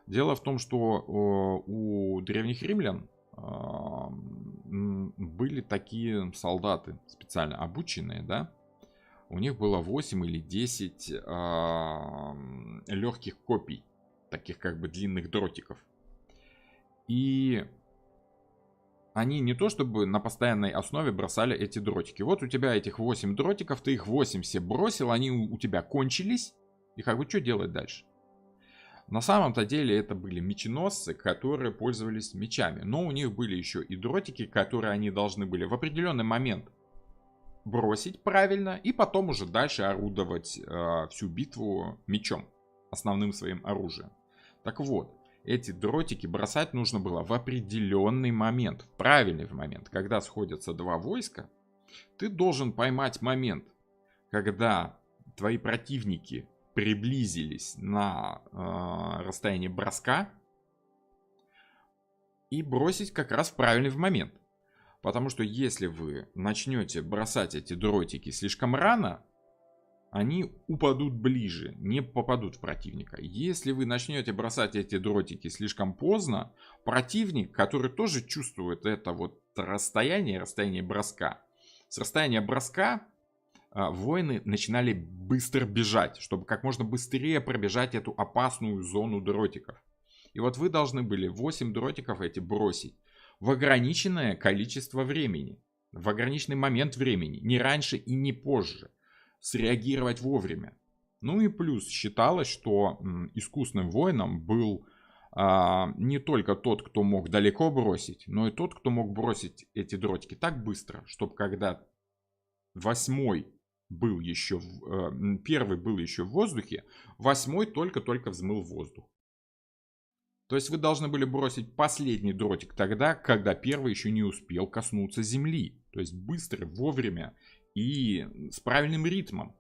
Дело в том, что у древних римлян были такие солдаты, специально обученные, да? У них было 8 или 10 легких копий, таких как бы длинных дротиков. И они не то чтобы на постоянной основе бросали эти дротики. Вот у тебя этих 8 дротиков, ты их 8 все бросил, они у тебя кончились. И как бы что делать дальше? На самом-то деле это были меченосцы, которые пользовались мечами. Но у них были еще и дротики, которые они должны были в определенный момент бросить правильно. И потом уже дальше орудовать всю битву мечом, основным своим оружием. Так вот, эти дротики бросать нужно было в определенный момент, в правильный момент. Когда сходятся два войска, ты должен поймать момент, когда твои противники приблизились на расстояние броска и бросить как раз в правильный момент. Потому что если вы начнете бросать эти дротики слишком рано, они упадут ближе, не попадут в противника. Если вы начнете бросать эти дротики слишком поздно, противник, который тоже чувствует это вот расстояние броска, с расстояния броска воины начинали быстро бежать, чтобы как можно быстрее пробежать эту опасную зону дротиков. И вот вы должны были 8 дротиков эти бросить в ограниченное количество времени, в ограниченный момент времени, не раньше и не позже. Среагировать вовремя. Ну и плюс считалось, что искусным воином был не только тот, кто мог далеко бросить, но и тот, кто мог бросить эти дротики так быстро, чтобы когда первый был еще в воздухе, 8 только-только взмыл в воздух. То есть вы должны были бросить последний дротик тогда, когда первый еще не успел коснуться земли. То есть быстро, вовремя и с правильным ритмом.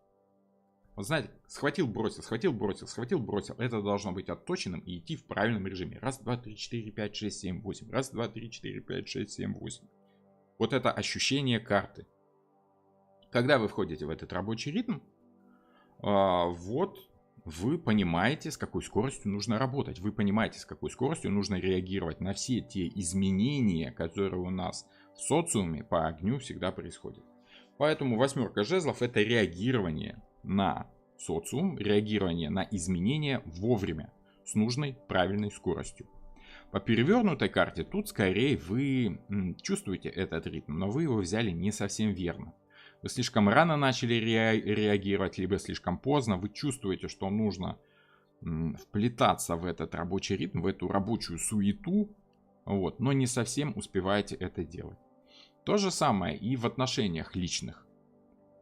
Вот знаете, схватил, бросил, схватил, бросил, схватил, бросил. Это должно быть отточенным и идти в правильном режиме. Раз, два, три, четыре, пять, шесть, семь, восемь. Раз, два, три, четыре, пять, шесть, семь, восемь. Вот это ощущение карты. Когда вы входите в этот рабочий ритм, вот вы понимаете, с какой скоростью нужно работать. Вы понимаете, с какой скоростью нужно реагировать на все те изменения, которые у нас в социуме по огню всегда происходят. Поэтому 8 жезлов — это реагирование на социум, реагирование на изменения вовремя, с нужной правильной скоростью. По перевернутой карте тут скорее вы чувствуете этот ритм, но вы его взяли не совсем верно. Вы слишком рано начали реагировать, либо слишком поздно. Вы чувствуете, что нужно вплетаться в этот рабочий ритм, в эту рабочую суету, вот, но не совсем успеваете это делать. То же самое и в отношениях личных.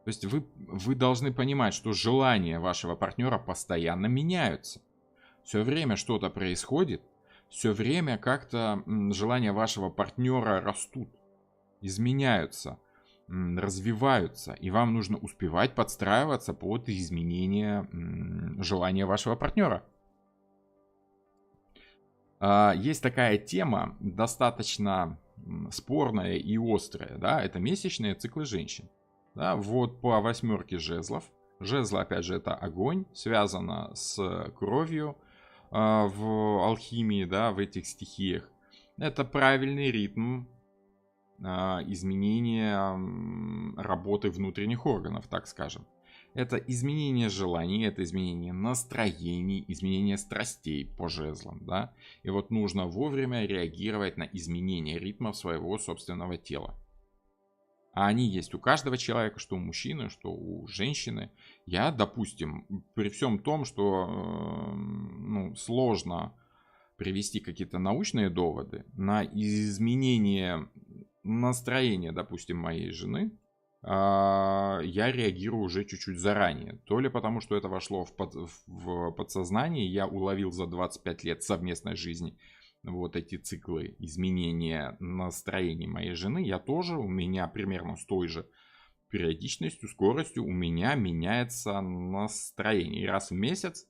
То есть вы должны понимать, что желания вашего партнера постоянно меняются. Все время что-то происходит, все время как-то желания вашего партнера растут, изменяются, развиваются. И вам нужно успевать подстраиваться под изменения желания вашего партнера. Есть такая тема, достаточно спорная и острая, да, это месячные циклы женщин. Да, вот по 8 жезлов. Жезлы, опять же, это огонь, связано с кровью в алхимии, да, в этих стихиях. Это правильный ритм изменения работы внутренних органов, так скажем. Это изменение желаний, это изменение настроений, изменение страстей по жезлам, да. И вот нужно вовремя реагировать на изменения ритмов своего собственного тела. А они есть у каждого человека, что у мужчины, что у женщины. Я, допустим, при всем том, что сложно привести какие-то научные доводы на изменение настроения, допустим, моей жены, я реагирую уже чуть-чуть заранее. То ли потому, что это вошло в подсознание, я уловил за 25 лет совместной жизни вот эти циклы изменения настроения моей жены. Я тоже, у меня примерно с той же периодичностью, скоростью у меня меняется настроение. И раз в месяц,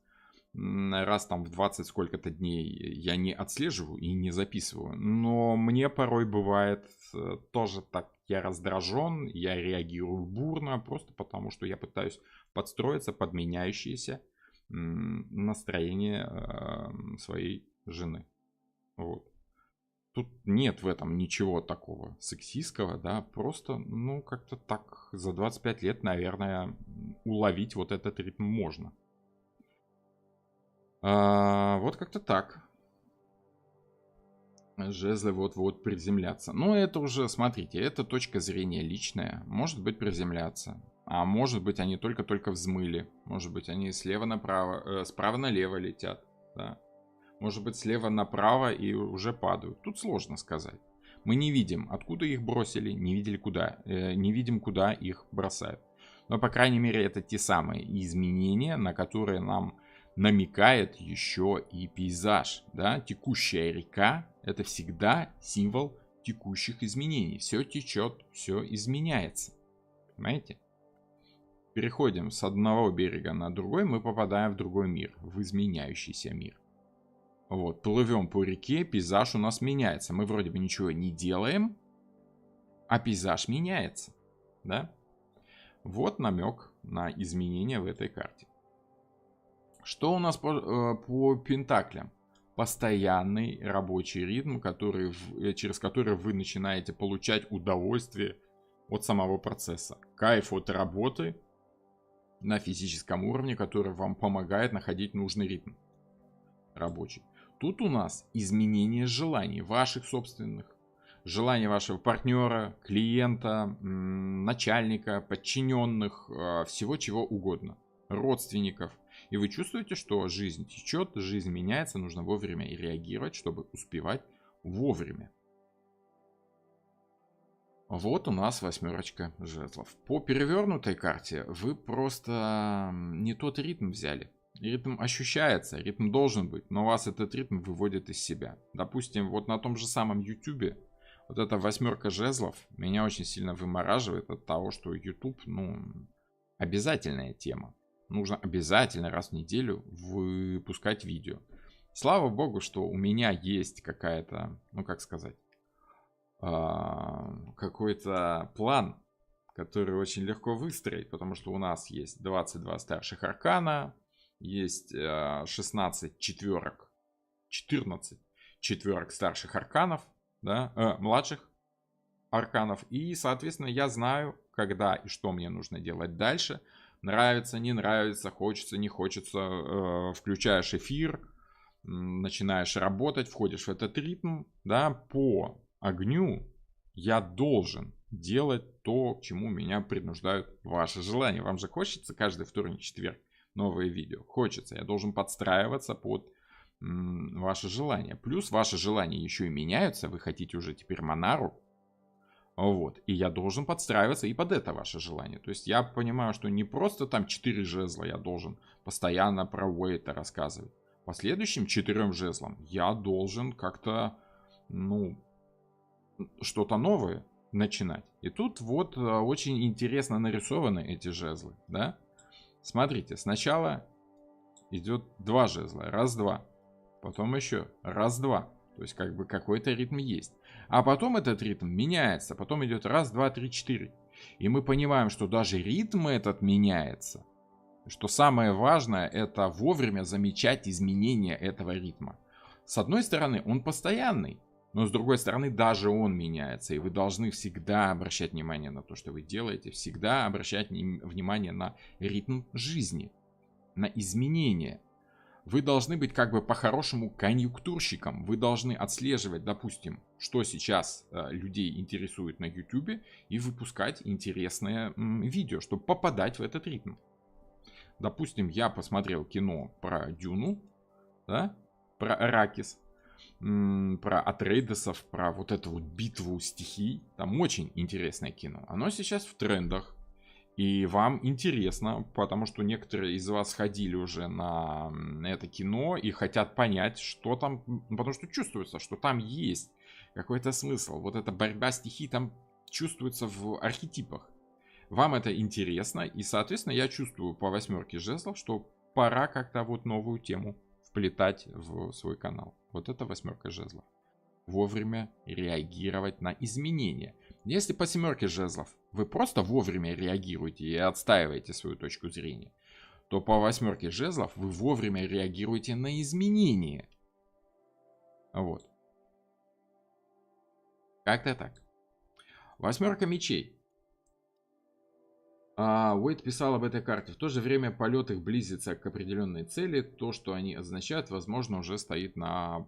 раз там в 20 сколько-то дней я не отслеживаю и не записываю. Но мне порой бывает тоже так, я раздражен, я реагирую бурно, просто потому что я пытаюсь подстроиться под меняющееся настроение своей жены. Вот. Тут нет в этом ничего такого сексистского, да, просто, ну, как-то так за 25 лет, наверное, уловить вот этот ритм можно. Вот как-то так. Жезлы вот-вот приземлятся. Но это уже, смотрите, это точка зрения личная. Может быть приземляться. А может быть они только-только взмыли. Может быть они слева направо, справа налево летят. Да. Может быть слева направо и уже падают. Тут сложно сказать. Мы не видим, откуда их бросили, не видим, куда их бросают. Но, по крайней мере, это те самые изменения, на которые нам намекает еще и пейзаж. Да? Текущая река — это всегда символ текущих изменений. Все течет, все изменяется. Понимаете? Переходим с одного берега на другой, мы попадаем в другой мир, в изменяющийся мир. Вот, плывем по реке, пейзаж у нас меняется. Мы вроде бы ничего не делаем, а пейзаж меняется. Да? Вот намек на изменения в этой карте. Что у нас по пентаклям? Постоянный рабочий ритм, через который вы начинаете получать удовольствие от самого процесса. Кайф от работы на физическом уровне, который вам помогает находить нужный ритм рабочий. Тут у нас изменение желаний, ваших собственных. Желания вашего партнера, клиента, начальника, подчиненных, всего чего угодно. Родственников. И вы чувствуете, что жизнь течет, жизнь меняется, нужно вовремя реагировать, чтобы успевать вовремя. Вот у нас восьмерочка жезлов. По перевернутой карте вы просто не тот ритм взяли. Ритм ощущается, ритм должен быть, но вас этот ритм выводит из себя. Допустим, вот на том же самом YouTube, вот эта восьмерка жезлов меня очень сильно вымораживает от того, что YouTube, обязательная тема. Нужно обязательно раз в неделю выпускать видео. Слава богу, что у меня есть какая-то, какой-то план, который очень легко выстроить, потому что у нас есть 22 старших аркана, есть 16 четверок, 14 четверок старших арканов, да, младших арканов. И, соответственно, я знаю, когда и что мне нужно делать дальше. Нравится, не нравится, хочется, не хочется. Включаешь эфир, начинаешь работать, входишь в этот ритм. Да, по огню я должен делать то, к чему меня принуждают ваши желания. Вам же хочется каждый вторник, четверг новые видео. Хочется. Я должен подстраиваться под ваши желания. Плюс ваши желания еще и меняются. Вы хотите уже теперь Монару. Вот. И я должен подстраиваться и под это ваше желание. То есть я понимаю, что не просто там 4 жезла я должен постоянно про Уэйта рассказывать. По следующим 4 жезлам я должен как-то, что-то новое начинать. И тут вот очень интересно нарисованы эти жезлы, да? Смотрите, сначала идет 2 жезла, раз-два, потом еще раз-два, то есть как бы какой-то ритм есть. А потом этот ритм меняется, потом идет раз, два, три, 4. И мы понимаем, что даже ритм этот меняется. Что самое важное, это вовремя замечать изменения этого ритма. С одной стороны, он постоянный, но с другой стороны, даже он меняется. И вы должны всегда обращать внимание на то, что вы делаете. Всегда обращать внимание на ритм жизни, на изменения. Вы должны быть как бы по-хорошему конъюнктурщиком. Вы должны отслеживать, допустим, что сейчас людей интересует на YouTube и выпускать интересные видео, чтобы попадать в этот ритм. Допустим, я посмотрел кино про Дюну, да, про Аракис. про Атрейдесов, про вот эту вот битву стихий. Там очень интересное кино. Оно сейчас в трендах. И вам интересно, потому что некоторые из вас ходили уже на это кино и хотят понять, что там, потому что чувствуется, что там есть какой-то смысл. Вот эта борьба стихий там чувствуется в архетипах. Вам это интересно, и, соответственно, я чувствую по 8 жезлов, что пора как-то вот новую тему вплетать в свой канал. Вот это 8 жезлов. Вовремя реагировать на изменения. Если по 7 жезлов вы просто вовремя реагируете и отстаиваете свою точку зрения, то по 8 жезлов вы вовремя реагируете на изменения. Вот. Как-то так. 8 мечей. Уэйд писал об этой карте. В то же время полет их близится к определенной цели. То, что они означают, возможно, уже стоит на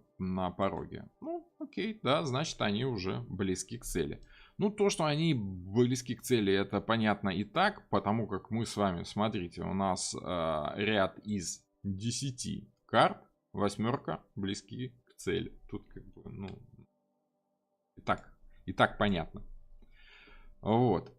пороге. Ну, окей, да, значит, они уже близки к цели. Ну, то, что они близки к цели, это понятно и так, потому как мы с вами, смотрите, у нас ряд из 10 карт, 8 близки к цели. Тут как бы, ну, и так понятно. Вот.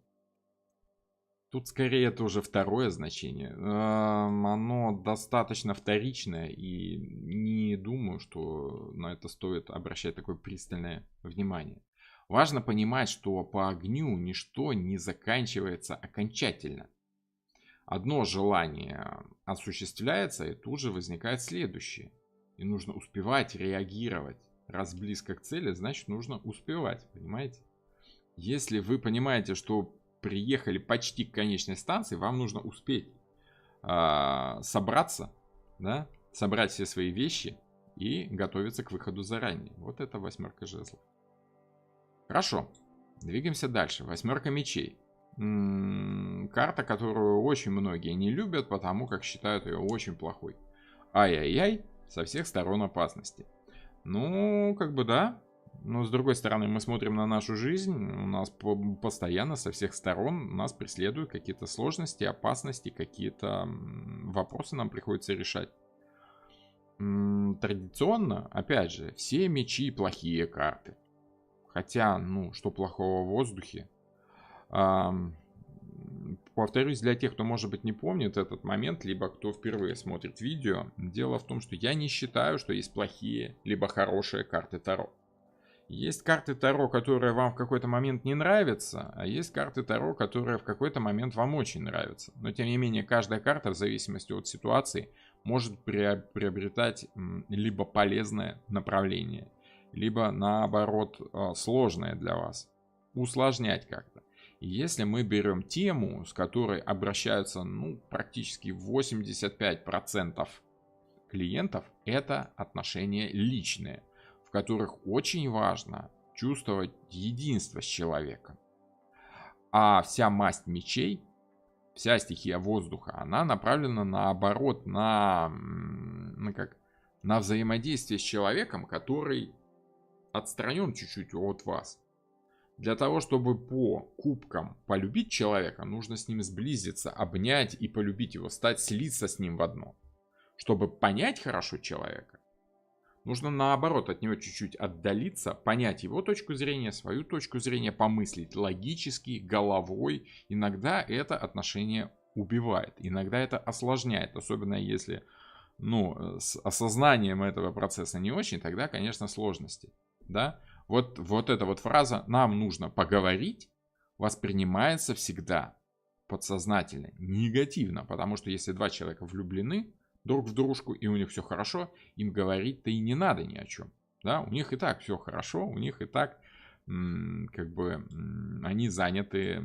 Тут скорее это уже второе значение. Оно достаточно вторичное, и не думаю, что на это стоит обращать такое пристальное внимание. Важно понимать, что по огню ничто не заканчивается окончательно. Одно желание осуществляется, и тут же возникает следующее. И нужно успевать реагировать. Раз близко к цели, значит нужно успевать, понимаете? Если вы понимаете, что приехали почти к конечной станции, вам нужно успеть собраться, да, собрать все свои вещи и готовиться к выходу заранее. Вот это 8 жезлов. Хорошо, двигаемся дальше. 8 мечей. Карта, которую очень многие не любят, потому как считают ее очень плохой. Ай-яй-яй, со всех сторон опасности. Ну, как бы да. Но с другой стороны, мы смотрим на нашу жизнь, у нас постоянно со всех сторон нас преследуют какие-то сложности, опасности, какие-то вопросы нам приходится решать. Традиционно, опять же, все мечи плохие карты. Хотя, ну, что плохого в воздухе? Повторюсь, для тех, кто, может быть, не помнит этот момент, либо кто впервые смотрит видео, дело в том, что я не считаю, что есть плохие, либо хорошие карты Таро. Есть карты Таро, которые вам в какой-то момент не нравятся, а есть карты Таро, которые в какой-то момент вам очень нравятся. Но, тем не менее, каждая карта, в зависимости от ситуации, может приобретать либо полезное направление, либо, наоборот, сложное для вас. Усложнять как-то. И если мы берем тему, с которой обращаются, ну, практически 85% клиентов, это отношения личные, в которых очень важно чувствовать единство с человеком. А вся масть мечей, вся стихия воздуха, она направлена наоборот на взаимодействие с человеком, который отстранен чуть-чуть от вас. Для того, чтобы по кубкам полюбить человека, нужно с ним сблизиться, обнять и полюбить его, слиться с ним в одно. Чтобы понять хорошо человека, нужно наоборот от него чуть-чуть отдалиться, понять его точку зрения, свою точку зрения, помыслить логически, головой. Иногда это отношение убивает, иногда это осложняет, особенно если, ну, с осознанием этого процесса не очень, тогда, конечно, сложности, да. Вот эта вот фраза «нам нужно поговорить» воспринимается всегда подсознательно, негативно, потому что если два человека влюблены друг в дружку и у них все хорошо, им говорить-то и не надо ни о чем. Да? У них и так все хорошо, у них и так как бы они заняты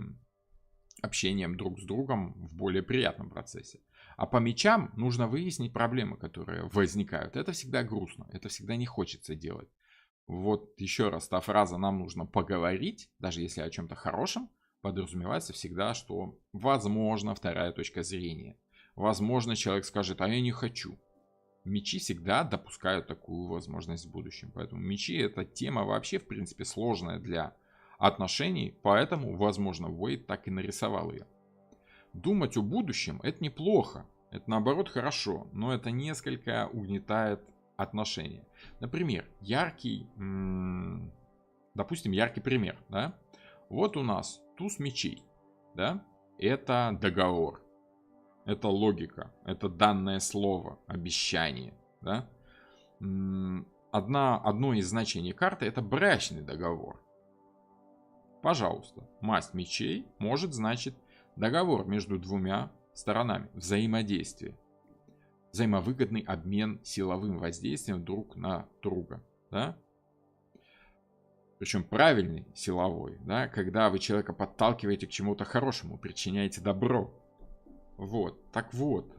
общением друг с другом в более приятном процессе. А по мечам нужно выяснить проблемы, которые возникают. Это всегда грустно, это всегда не хочется делать. Вот еще раз, та фраза «нам нужно поговорить», даже если о чем-то хорошем, подразумевается всегда, что возможно вторая точка зрения. Возможно, человек скажет, а я не хочу. Мечи всегда допускают такую возможность в будущем. Поэтому мечи это тема вообще, в принципе, сложная для отношений. Поэтому, возможно, Уэйд так и нарисовал ее. Думать о будущем это неплохо. Это наоборот хорошо. Но это несколько угнетает отношения. Например, допустим, яркий пример, да? Вот у нас туз мечей, да? Это договор, это логика, это данное слово, обещание, да? Одно из значений карты — это брачный договор. Пожалуйста, масть мечей может значить договор между двумя сторонами, взаимодействие, взаимовыгодный обмен силовым воздействием друг на друга, да? Причем правильный силовой, да, когда вы человека подталкиваете к чему-то хорошему, причиняете добро. Вот, так вот,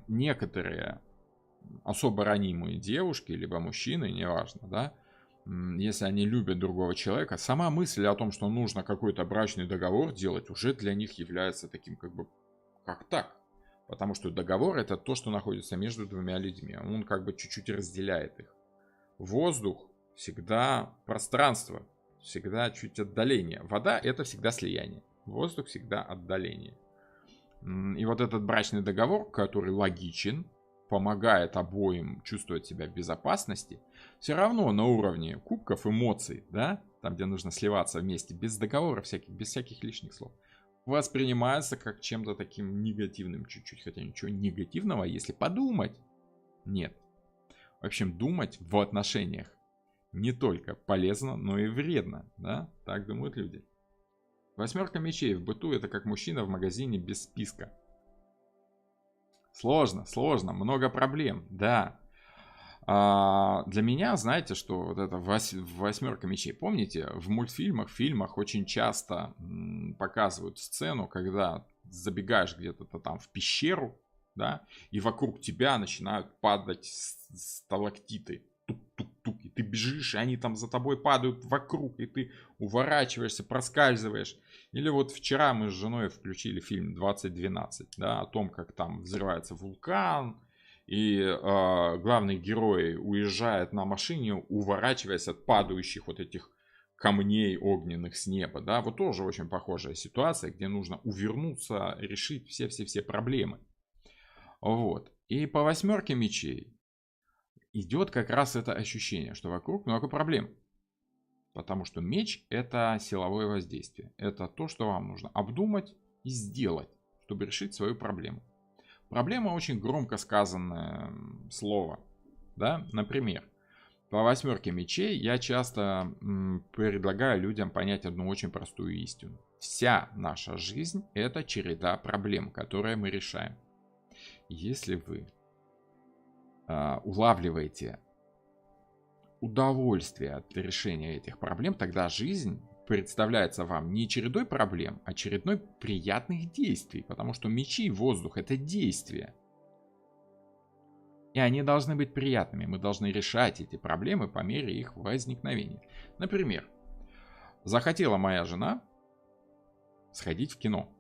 некоторые особо ранимые девушки, либо мужчины, неважно, да, если они любят другого человека, сама мысль о том, что нужно какой-то брачный договор делать, уже для них является таким как так? Потому что договор — это то, что находится между двумя людьми. Он как бы чуть-чуть разделяет их. Воздух всегда пространство, всегда чуть отдаление. Вода — это всегда слияние. Воздух всегда отдаление. И вот этот брачный договор, который логичен, помогает обоим чувствовать себя в безопасности, все равно на уровне кубков эмоций, да, там, где нужно сливаться вместе, без договора без всяких лишних слов, воспринимается как чем-то таким негативным чуть-чуть. Хотя ничего негативного, если подумать, нет. В общем, думать в отношениях не только полезно, но и вредно, да, так думают люди. Восьмерка мечей в быту — это как мужчина в магазине без списка. Сложно, много проблем, да. Для меня, знаете, что вот это восьмерка мечей, помните, в мультфильмах, фильмах очень часто показывают сцену, когда забегаешь где-то там в пещеру, да, и вокруг тебя начинают падать сталактиты. Тук-тук-тук, и ты бежишь, и они там за тобой падают вокруг, и ты уворачиваешься, проскальзываешь. Или вот вчера мы с женой включили фильм 2012, да, о том, как там взрывается вулкан, и главный герой уезжает на машине, уворачиваясь от падающих вот этих камней огненных с неба, да, вот тоже очень похожая ситуация, где нужно увернуться, решить все проблемы. Вот. И по восьмерке мечей идет как раз это ощущение, что вокруг много проблем. Потому что меч — это силовое воздействие. Это то, что вам нужно обдумать и сделать, чтобы решить свою проблему. Проблема — очень громко сказанное слово. Да? Например, по восьмерке мечей я часто предлагаю людям понять одну очень простую истину. Вся наша жизнь — это череда проблем, которые мы решаем. Если вы улавливаете удовольствие от решения этих проблем, тогда жизнь представляется вам не чередой проблем, а чередой приятных действий, потому что мечи и воздух — это действия. И они должны быть приятными, мы должны решать эти проблемы по мере их возникновения. Например, захотела моя жена сходить в кино.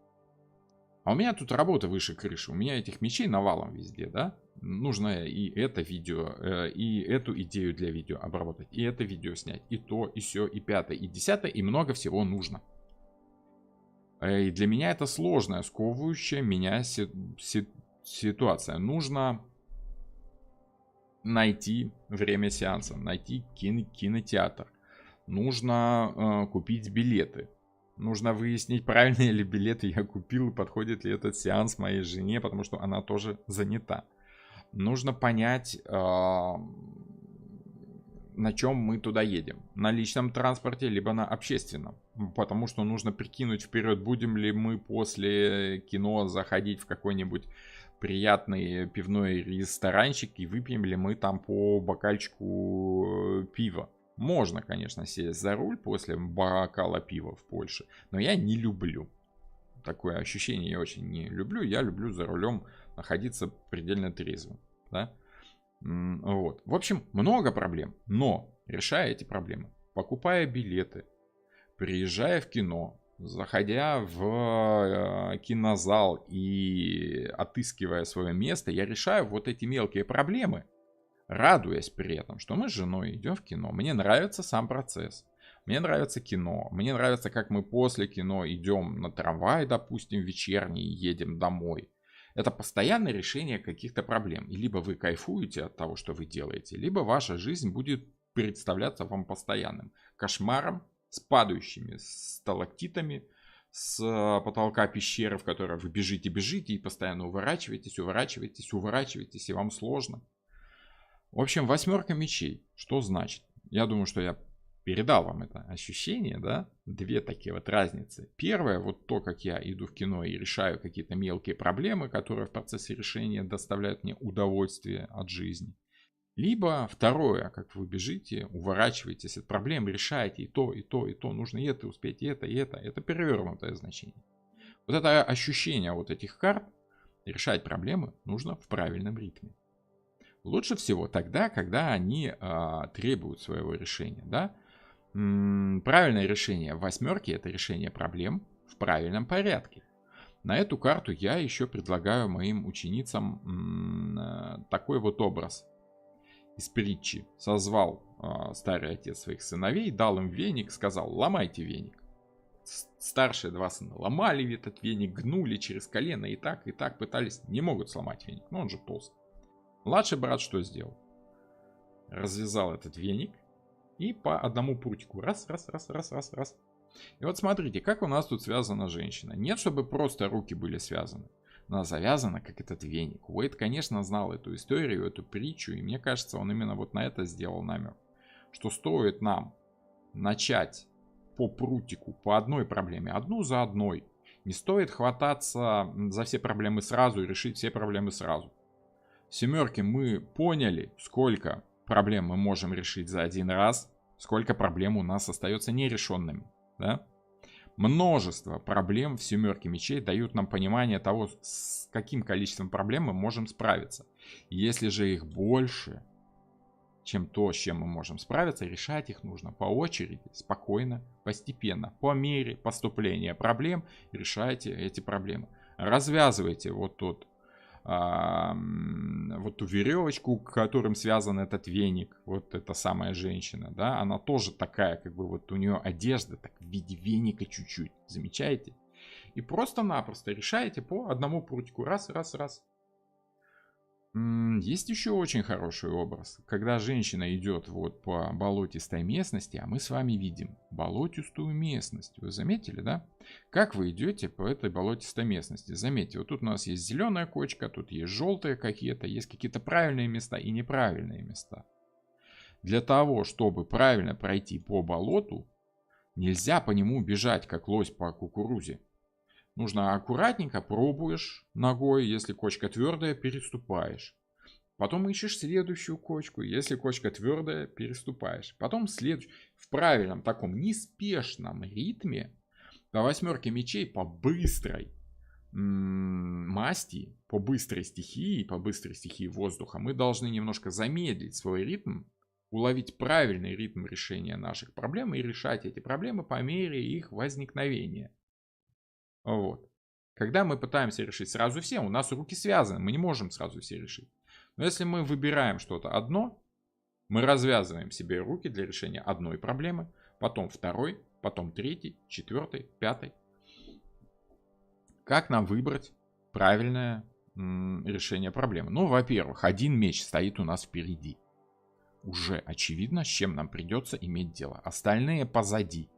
А у меня тут работа выше крыши, у меня этих мечей навалом везде, да? Нужно и это видео, и эту идею для видео обработать, и это видео снять, и то, и сё, и пятое, и десятое, и много всего нужно. И для меня это сложная, сковывающая меня ситуация. Нужно найти время сеанса, найти кинотеатр. Нужно купить билеты. Нужно выяснить, правильные ли билеты я купил и подходит ли этот сеанс моей жене, потому что она тоже занята. Нужно понять, на чем мы туда едем. На личном транспорте, либо на общественном. Потому что нужно прикинуть вперед, будем ли мы после кино заходить в какой-нибудь приятный пивной ресторанчик и выпьем ли мы там по бокальчику пива. Можно, конечно, сесть за руль после бокала пива в Польше, но я не люблю. Такое ощущение я очень не люблю. Я люблю за рулем находиться предельно трезвым. Да? Вот. В общем, много проблем. Но, решая эти проблемы, покупая билеты, приезжая в кино, заходя в кинозал и отыскивая свое место, я решаю вот эти мелкие проблемы, радуясь при этом, что мы с женой идем в кино. Мне нравится сам процесс. Мне нравится кино. Мне нравится, как мы после кино идем на трамвай, допустим, вечерний, едем домой. Это постоянное решение каких-то проблем. И либо вы кайфуете от того, что вы делаете, либо ваша жизнь будет представляться вам постоянным кошмаром с падающими сталактитами, с потолка пещеры, в которой вы бежите и постоянно уворачиваетесь, и вам сложно. В общем, восьмерка мечей. Что значит? Я думаю, что я передал вам это ощущение, да? Две такие вот разницы. Первое, вот то, как я иду в кино и решаю какие-то мелкие проблемы, которые в процессе решения доставляют мне удовольствие от жизни. Либо второе, как вы бежите, уворачиваетесь от проблем, решаете и то, и то, и то. Нужно и это успеть, и это, и это. Это перевернутое значение. Вот это ощущение вот этих карт, решать проблемы нужно в правильном ритме. Лучше всего тогда, когда они требуют своего решения. Да? Правильное решение в восьмерке — это решение проблем в правильном порядке. На эту карту я еще предлагаю моим ученицам такой вот образ из притчи. Созвал старый отец своих сыновей, дал им веник, сказал: ломайте веник. Старшие два сына ломали этот веник, гнули через колено и так пытались, не могут сломать веник, но он же толстый. Младший брат что сделал? Развязал этот веник и по одному прутику раз. И вот смотрите, как у нас тут связана женщина. Нет, чтобы просто руки были связаны. Она завязана, как этот веник. Уэйд, конечно, знал эту историю, эту притчу, и мне кажется, он именно вот на это сделал намек. Что стоит нам начать по прутику, по одной проблеме, одну за одной. Не стоит хвататься за все проблемы сразу и решить все проблемы сразу. В семерке мы поняли, сколько проблем мы можем решить за один раз, сколько проблем у нас остается нерешенными. Да? Множество проблем в семерке мечей дают нам понимание того, с каким количеством проблем мы можем справиться. Если же их больше, чем то, с чем мы можем справиться, решать их нужно по очереди, спокойно, постепенно, по мере поступления проблем. Решайте эти проблемы. Развязывайте вот ту веревочку, к которым связан этот веник, вот эта самая женщина, да, она тоже такая, как бы вот у нее одежда так в виде веника чуть-чуть, замечаете? И просто-напросто решаете по одному прутику, раз. Есть еще очень хороший образ, когда женщина идет вот по болотистой местности, а мы с вами видим болотистую местность. Вы заметили, да? Как вы идете по этой болотистой местности? Заметьте, вот тут у нас есть зеленая кочка, тут есть желтые какие-то, есть какие-то правильные места и неправильные места. Для того, чтобы правильно пройти по болоту, нельзя по нему бежать, как лось по кукурузе. Нужно аккуратненько, пробуешь ногой, если кочка твердая, переступаешь. Потом ищешь следующую кочку, если кочка твердая, переступаешь. Потом следующую. В правильном таком неспешном ритме по восьмерке мечей, по быстрой масти, по быстрой стихии воздуха мы должны немножко замедлить свой ритм, уловить правильный ритм решения наших проблем и решать эти проблемы по мере их возникновения. Вот. Когда мы пытаемся решить сразу все, у нас руки связаны, мы не можем сразу все решить. Но если мы выбираем что-то одно, мы развязываем себе руки для решения одной проблемы, потом второй, потом третий, четвертый, пятый. Как нам выбрать правильное решение проблемы? Ну, во-первых, один меч стоит у нас впереди. Уже очевидно, с чем нам придется иметь дело. Остальные позади.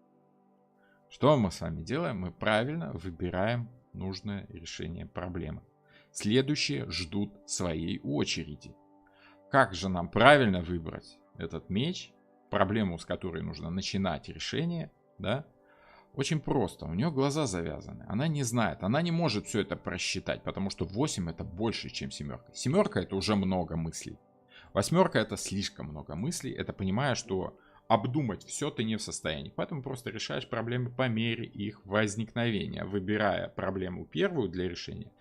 Что мы с вами делаем? Мы правильно выбираем нужное решение проблемы. Следующие ждут своей очереди. Как же нам правильно выбрать этот меч, проблему, с которой нужно начинать решение, да? Очень просто. У нее глаза завязаны. Она не знает, она не может все это просчитать, потому что 8 это больше, чем семерка. Семерка это уже много мыслей. Восьмерка это слишком много мыслей. Это понимая, что обдумать все ты не в состоянии. Поэтому просто решаешь проблемы по мере их возникновения, выбирая проблему первую для решения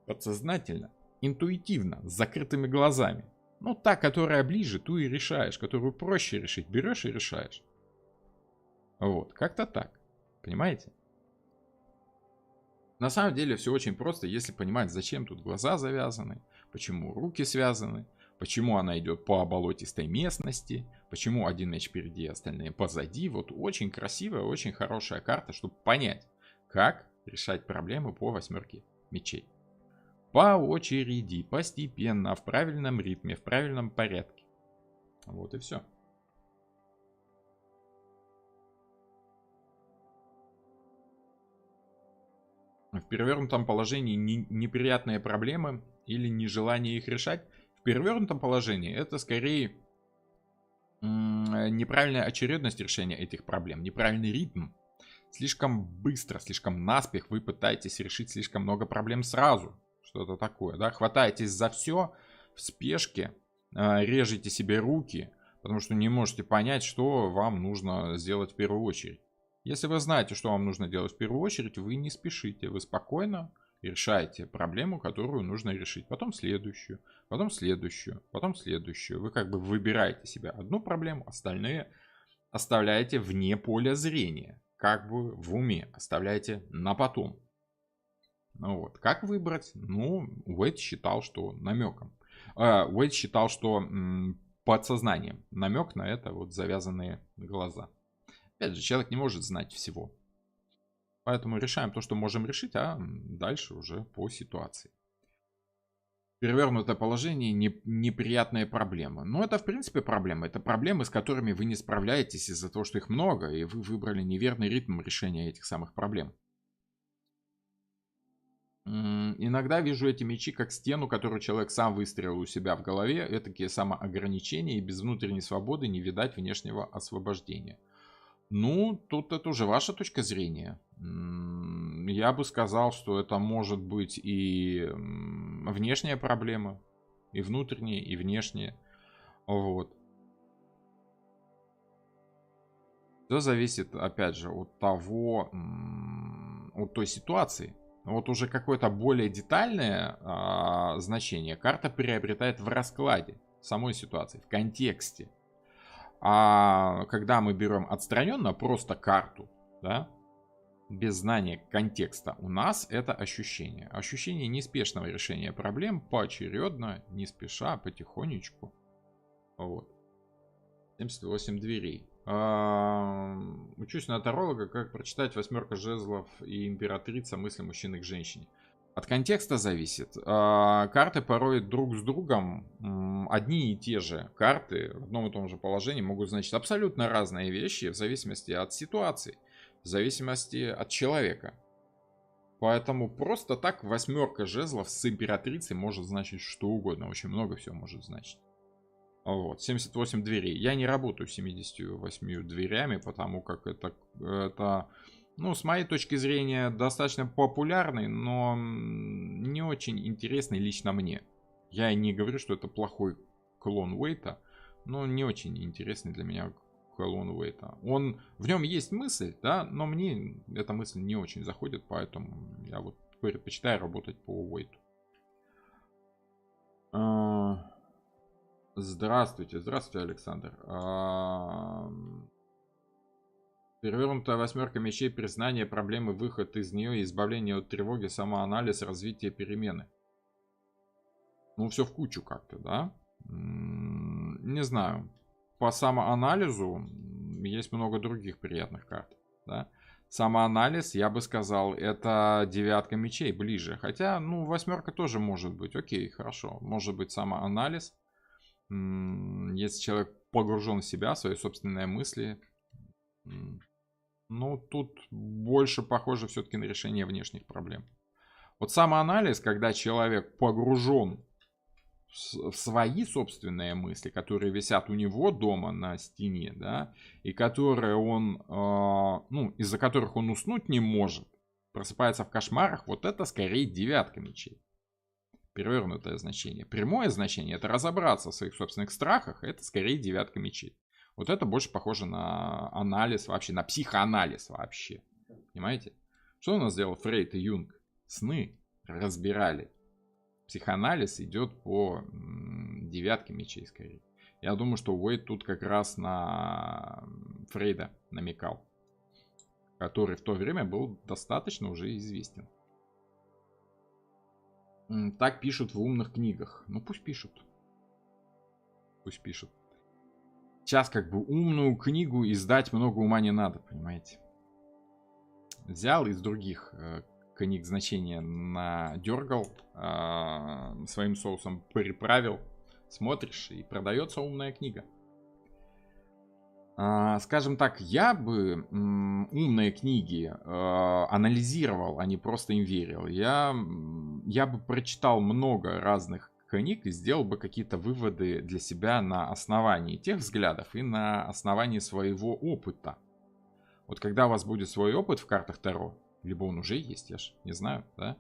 подсознательно, интуитивно, с закрытыми глазами. Ну, та, которая ближе, ту и решаешь. Которую проще решить, берешь и решаешь. Вот, как-то так. Понимаете? На самом деле все очень просто, если понимать, зачем тут глаза завязаны, почему руки связаны, почему она идет по болотистой местности, почему один меч впереди, остальные позади. Вот очень красивая, очень хорошая карта, чтобы понять, как решать проблемы по восьмерке мечей. по очереди, постепенно, в правильном ритме, в правильном порядке. Вот и все. В перевернутом положении неприятные проблемы или нежелание их решать. В перевернутом положении это скорее неправильная очередность решения этих проблем, неправильный ритм. Слишком быстро, слишком наспех вы пытаетесь решить слишком много проблем сразу. Что-то такое, да? Хватаетесь за все в спешке, режете себе руки, потому что не можете понять, что вам нужно сделать в первую очередь. Если вы знаете, что вам нужно делать в первую очередь, вы не спешите, вы спокойно решаете проблему, которую нужно решить. Потом следующую, потом следующую, потом следующую. Вы как бы выбираете себе одну проблему, остальные оставляете вне поля зрения. Как бы в уме оставляете на потом. Ну вот. Как выбрать? Ну, Уэйт считал, что намеком. Уэйт считал, что подсознанием. Намек на это вот завязанные глаза. Опять же, человек не может знать всего. Поэтому решаем то, что можем решить, а дальше уже по ситуации. Перевернутое положение, неприятные проблемы. Но это в принципе проблемы. Это проблемы, с которыми вы не справляетесь из-за того, что их много, и вы выбрали неверный ритм решения этих самых проблем. Иногда вижу эти мечи как стену, которую человек сам выстроил у себя в голове. Этакие самоограничения, и без внутренней свободы не видать внешнего освобождения. Ну, тут это уже ваша точка зрения. Я бы сказал, что это может быть и внешняя проблема, и внутренняя, и внешняя. Вот. Все зависит, опять же, от того, от той ситуации. Вот уже какое-то более детальное значение карта приобретает в раскладе самой ситуации, в контексте. А когда мы берем отстраненно просто карту, да, без знания контекста, у нас это ощущение. Ощущение неспешного решения проблем поочередно, не спеша, потихонечку. Вот. 78 дверей. Учусь на таролога, как прочитать восьмерка жезлов и императрица, мысли мужчины к женщине. От контекста зависит. Карты порой друг с другом, одни и те же карты в одном и том же положении могут значить абсолютно разные вещи в зависимости от ситуации, в зависимости от человека. Поэтому просто так восьмерка жезлов с императрицей может значить что угодно. Очень много всего может значить. Вот, 78 дверей. Я не работаю с 78 дверями, потому как это, ну, с моей точки зрения, достаточно популярный, но не очень интересный лично мне. Я не говорю, что это плохой клон Уэйта, но не очень интересный для меня клон Уэйта. В нем есть мысль, да, но мне эта мысль не очень заходит, поэтому я вот предпочитаю работать по Уэйту. Здравствуйте, здравствуйте, Александр. Перевернутая восьмерка мечей, признание проблемы, выход из нее, избавление от тревоги, самоанализ, развитие, перемены. Ну, все в кучу как-то, да? Не знаю. По самоанализу есть много других приятных карт, да? Самоанализ, я бы сказал, это девятка мечей ближе. Хотя, ну, восьмерка тоже может быть. Окей, хорошо. Может быть самоанализ. Если человек погружен в себя, в свои собственные мысли, ну, тут больше похоже все-таки на решение внешних проблем. Вот самоанализ, когда человек погружен в свои собственные мысли, которые висят у него дома на стене, да, и которые он, ну, из-за которых он уснуть не может, просыпается в кошмарах, вот это скорее девятка мечей. Перевернутое значение. Прямое значение — это разобраться в своих собственных страхах, это скорее девятка мечей. Вот это больше похоже на анализ вообще, на психоанализ вообще. Понимаете? Что у нас сделал Фрейд и Юнг? Сны разбирали. Психоанализ идет по девятке мечей скорее. Я думаю, что Уэйт тут как раз на Фрейда намекал, который в то время был достаточно уже известен. Так пишут в умных книгах. Ну пусть пишут. Пусть пишут. Сейчас как бы умную книгу издать много ума не надо, понимаете. Взял из других коньяк значение надергал, своим соусом приправил, смотришь, и продается умная книга. Скажем так, я бы умные книги анализировал, а не просто им верил. Я бы прочитал много разных книг и сделал бы какие-то выводы для себя на основании тех взглядов и на основании своего опыта. Вот когда у вас будет свой опыт в картах Таро, либо он уже есть, я ж не знаю, да?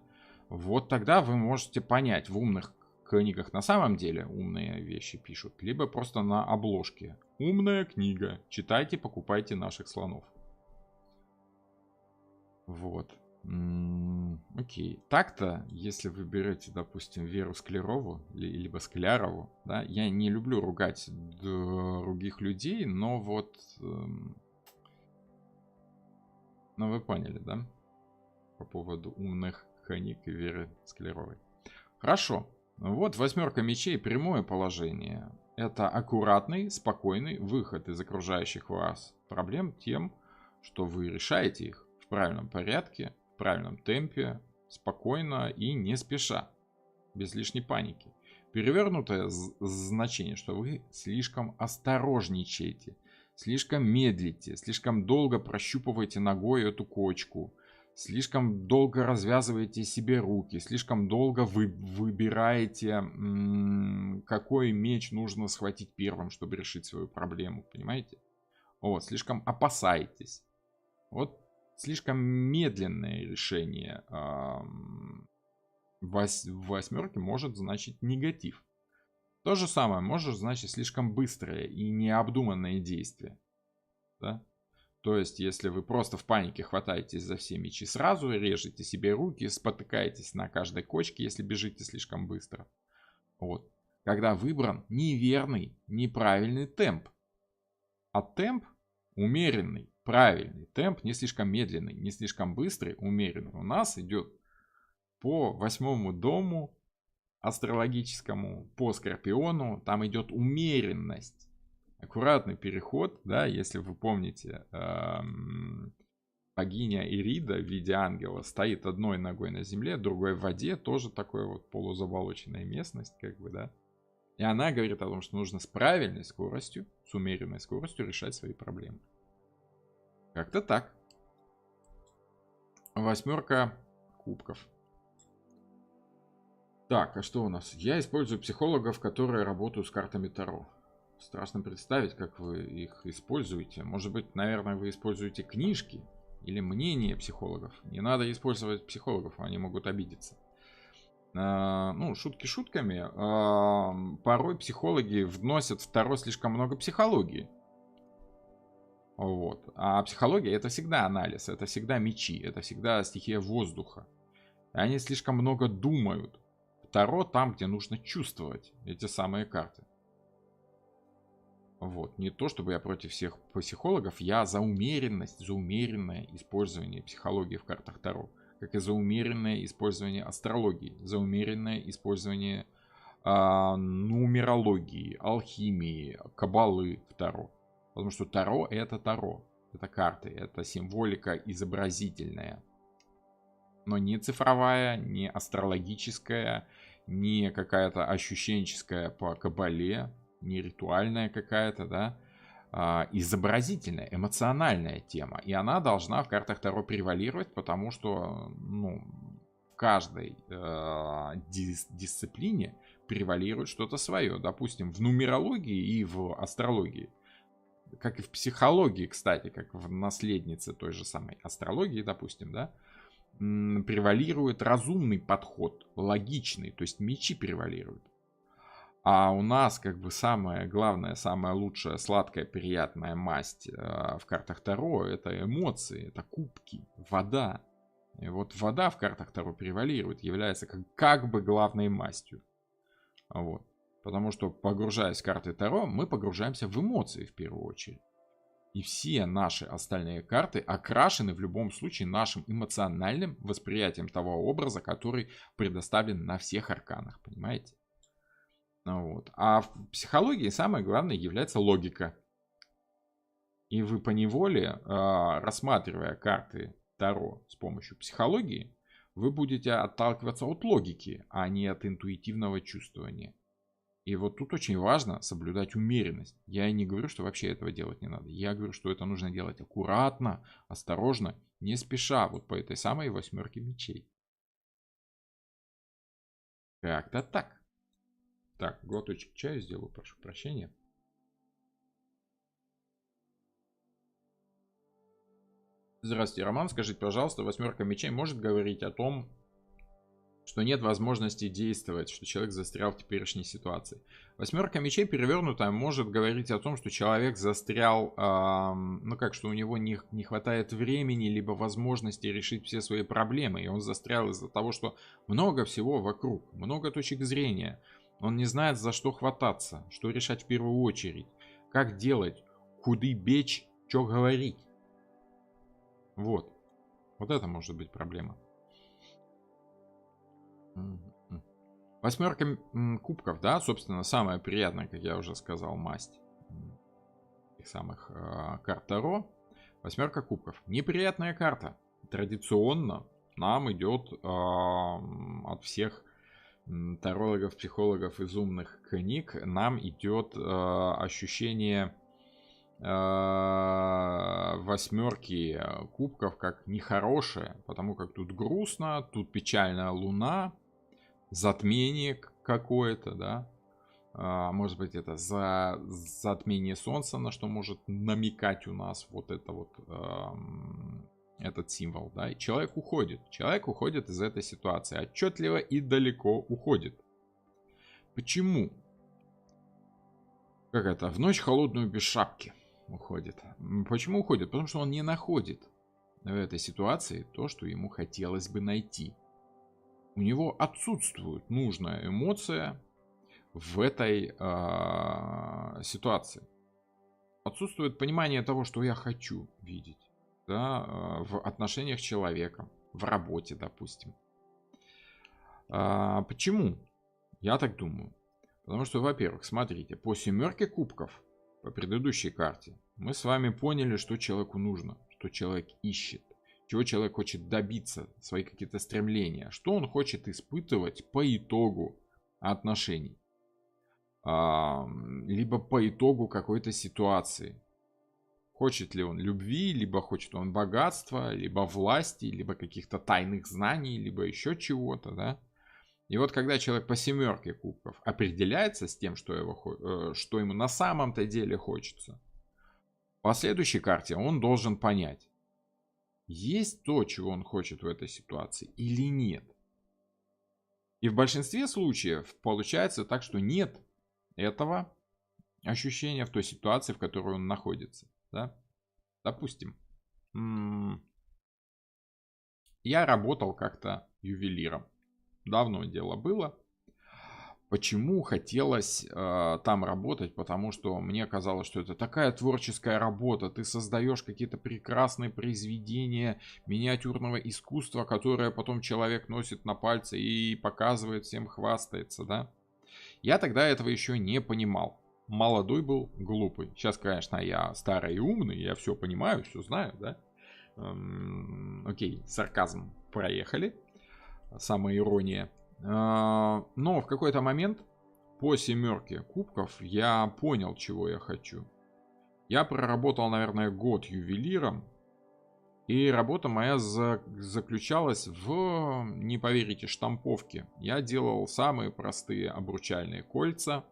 Вот тогда вы можете понять, в умных книгах на самом деле умные вещи пишут, либо просто на обложке. Умная книга. Читайте, покупайте наших слонов. Вот. Окей. Так-то, если вы берете, допустим, Веру Склярову, либо Склярову, да, я не люблю ругать других людей, но вот... Ну, вы поняли, да? По поводу умных книг и Веры Скляровой. Хорошо. Вот 8 мечей, прямое положение. Это аккуратный, спокойный выход из окружающих вас проблем тем, что вы решаете их в правильном порядке, в правильном темпе, спокойно и не спеша, без лишней паники. Перевернутое значение, что вы слишком осторожничаете, слишком медлите, слишком долго прощупываете ногой эту кочку, слишком долго развязываете себе руки, слишком долго вы выбираете, какой меч нужно схватить первым, чтобы решить свою проблему, понимаете? Вот, слишком опасаетесь. Вот, слишком медленное решение в 8 может значить негатив. То же самое может значить слишком быстрое и необдуманное действие. Да? То есть, если вы просто в панике хватаетесь за все мечи сразу, режете себе руки, спотыкаетесь на каждой кочке, если бежите слишком быстро. Вот. Когда выбран неверный, неправильный темп. А темп умеренный, правильный. Темп не слишком медленный, не слишком быстрый, умеренный. У нас идет по 8-му дому астрологическому, по Скорпиону. Там идет умеренность. Аккуратный переход, да, если вы помните, богиня Ирида в виде ангела стоит одной ногой на земле, другой в воде, тоже такой вот полузаболоченная местность, как бы, да. И она говорит о том, что нужно с правильной скоростью, с умеренной скоростью решать свои проблемы. Как-то так. 8 кубков. Так, а что у нас? Я использую психологов, которые работают с картами Таро. Страшно представить, как вы их используете. Может быть, наверное, вы используете книжки или мнения психологов. Не надо использовать психологов, они могут обидеться. Ну, шутки шутками. Порой психологи вносят в Таро слишком много психологии. Вот. А психология — это всегда анализ, это всегда мечи, это всегда стихия воздуха. И они слишком много думают. Таро там, где нужно чувствовать эти самые карты. Вот. Не то, чтобы я против всех психологов, я за умеренность, за умеренное использование психологии в картах Таро. Как и за умеренное использование астрологии, за умеренное использование нумерологии, алхимии, каббалы в Таро. Потому что Таро — это карты, это символика изобразительная. Но не цифровая, не астрологическая, не какая-то ощущенческая по каббале, не ритуальная какая-то, да, изобразительная, эмоциональная тема. И она должна в картах Таро превалировать, потому что, ну, в каждой дисциплине превалирует что-то свое. Допустим, в нумерологии и в астрологии. Как и в психологии, кстати, как в наследнице той же самой астрологии, допустим, да, превалирует разумный подход, логичный, то есть мечи превалируют. А у нас как бы самая главная, самая лучшая, сладкая, приятная масть в картах Таро — это эмоции, это кубки, вода. И вот вода в картах Таро превалирует, является как бы главной мастью. Вот. Потому что, погружаясь в карты Таро, мы погружаемся в эмоции в первую очередь. И все наши остальные карты окрашены в любом случае нашим эмоциональным восприятием того образа, который предоставлен на всех арканах, понимаете? Вот. А в психологии самое главное является логика. И вы поневоле, рассматривая карты Таро с помощью психологии, вы будете отталкиваться от логики, а не от интуитивного чувствования. И вот тут очень важно соблюдать умеренность. Я и не говорю, что вообще этого делать не надо. Я говорю, что это нужно делать аккуратно, осторожно, не спеша, вот по этой самой 8 мечей. Как-то так. Так, глоточек чая сделаю, прошу прощения. Здравствуйте, Роман. Скажите, пожалуйста, 8 мечей может говорить о том, что нет возможности действовать, что человек застрял в теперешней ситуации. 8 мечей перевернутая может говорить о том, что человек застрял, что у него не хватает времени, либо возможности решить все свои проблемы. И он застрял из-за того, что много всего вокруг, много точек зрения. Он не знает, за что хвататься, что решать в первую очередь, как делать, куда бечь, что говорить. Вот это может быть проблема. 8 кубков, да, собственно, самая приятная, как я уже сказал, масть тех самых карт Таро. 8 кубков. Неприятная карта. Традиционно нам идет от всех тарологов, психологов из умных книг, нам идет ощущение 8 кубков как нехорошее, потому как тут грустно, тут печальная луна, затмение какое-то, да, может быть это затмение солнца, на что может намекать у нас вот это вот этот символ, да, и человек уходит из этой ситуации, отчетливо и далеко уходит. Почему? Как это, в ночь холодную без шапки уходит. Почему уходит? Потому что он не находит в этой ситуации то, что ему хотелось бы найти. У него отсутствует нужная эмоция в этой ситуации. Отсутствует понимание того, что я хочу видеть, да, в отношениях с человеком, в работе, допустим. Почему? Я так думаю. Потому что, во-первых, смотрите, по 7 кубков, по предыдущей карте, мы с вами поняли, что человеку нужно, что человек ищет, чего человек хочет добиться, свои какие-то стремления, что он хочет испытывать по итогу отношений, либо по итогу какой-то ситуации. Хочет ли он любви, либо хочет он богатства, либо власти, либо каких-то тайных знаний, либо еще чего-то, да. И вот когда человек по 7 кубков определяется с тем, что ему на самом-то деле хочется, по следующей карте он должен понять, есть то, чего он хочет в этой ситуации или нет. И в большинстве случаев получается так, что нет этого ощущения в той ситуации, в которой он находится. Да? Допустим, я работал как-то ювелиром. Давно дело было. Почему хотелось там работать? Потому что мне казалось, что это такая творческая работа. Ты создаешь какие-то прекрасные произведения миниатюрного искусства, которое потом человек носит на пальце и показывает всем, хвастается, да? Я тогда этого еще не понимал. Молодой был, глупый. Сейчас, конечно, я старый и умный, я все понимаю, все знаю, да? Окей, сарказм проехали. Самая ирония. Но в какой-то момент по 7 кубков я понял, чего я хочу. Я проработал, наверное, год ювелиром. И работа моя заключалась в, не поверите, штамповке. Я делал самые простые обручальные кольца.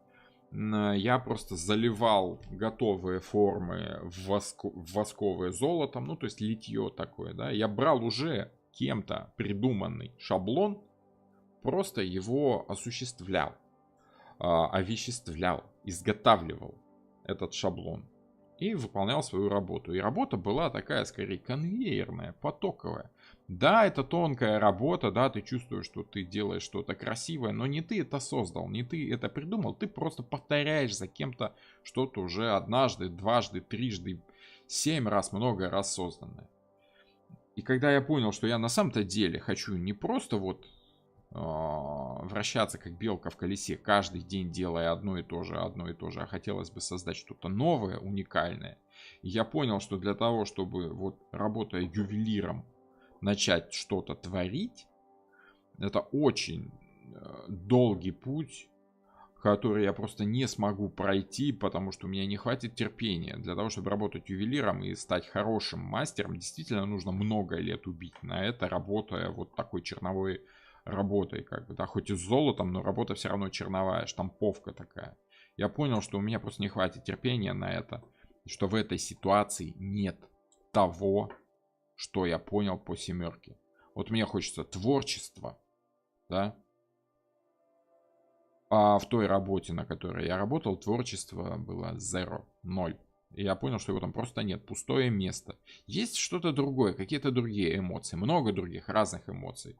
Я просто заливал готовые формы в восковое золотом. Ну, то есть литье такое, да. Я брал уже кем-то придуманный шаблон, просто его осуществлял, овеществлял, изготавливал этот шаблон и выполнял свою работу. И работа была такая, скорее, конвейерная, потоковая. Да, это тонкая работа, да, ты чувствуешь, что ты делаешь что-то красивое, но не ты это создал, не ты это придумал, ты просто повторяешь за кем-то что-то уже однажды, дважды, трижды, 7 раз, много раз созданное. И когда я понял, что я на самом-то деле хочу не просто вот вращаться как белка в колесе, каждый день делая одно и то же, а хотелось бы создать что-то новое, уникальное. И я понял, что для того, чтобы вот работая ювелиром начать что-то творить, Это очень долгий путь, который я просто не смогу пройти, потому что у меня не хватит терпения. Для того, чтобы работать ювелиром и стать хорошим мастером, действительно нужно много лет убить на это, работая вот такой черновой работой, как бы, да, хоть и с золотом, но работа все равно черновая, штамповка такая. Я понял, что у меня просто не хватит терпения на это, и что в этой ситуации нет того, что я понял по семерке. Вот мне хочется творчества, да. А в той работе, на которой я работал, творчество было 0. И я понял, что его там просто нет, пустое место. Есть что-то другое, какие-то другие эмоции, много других разных эмоций.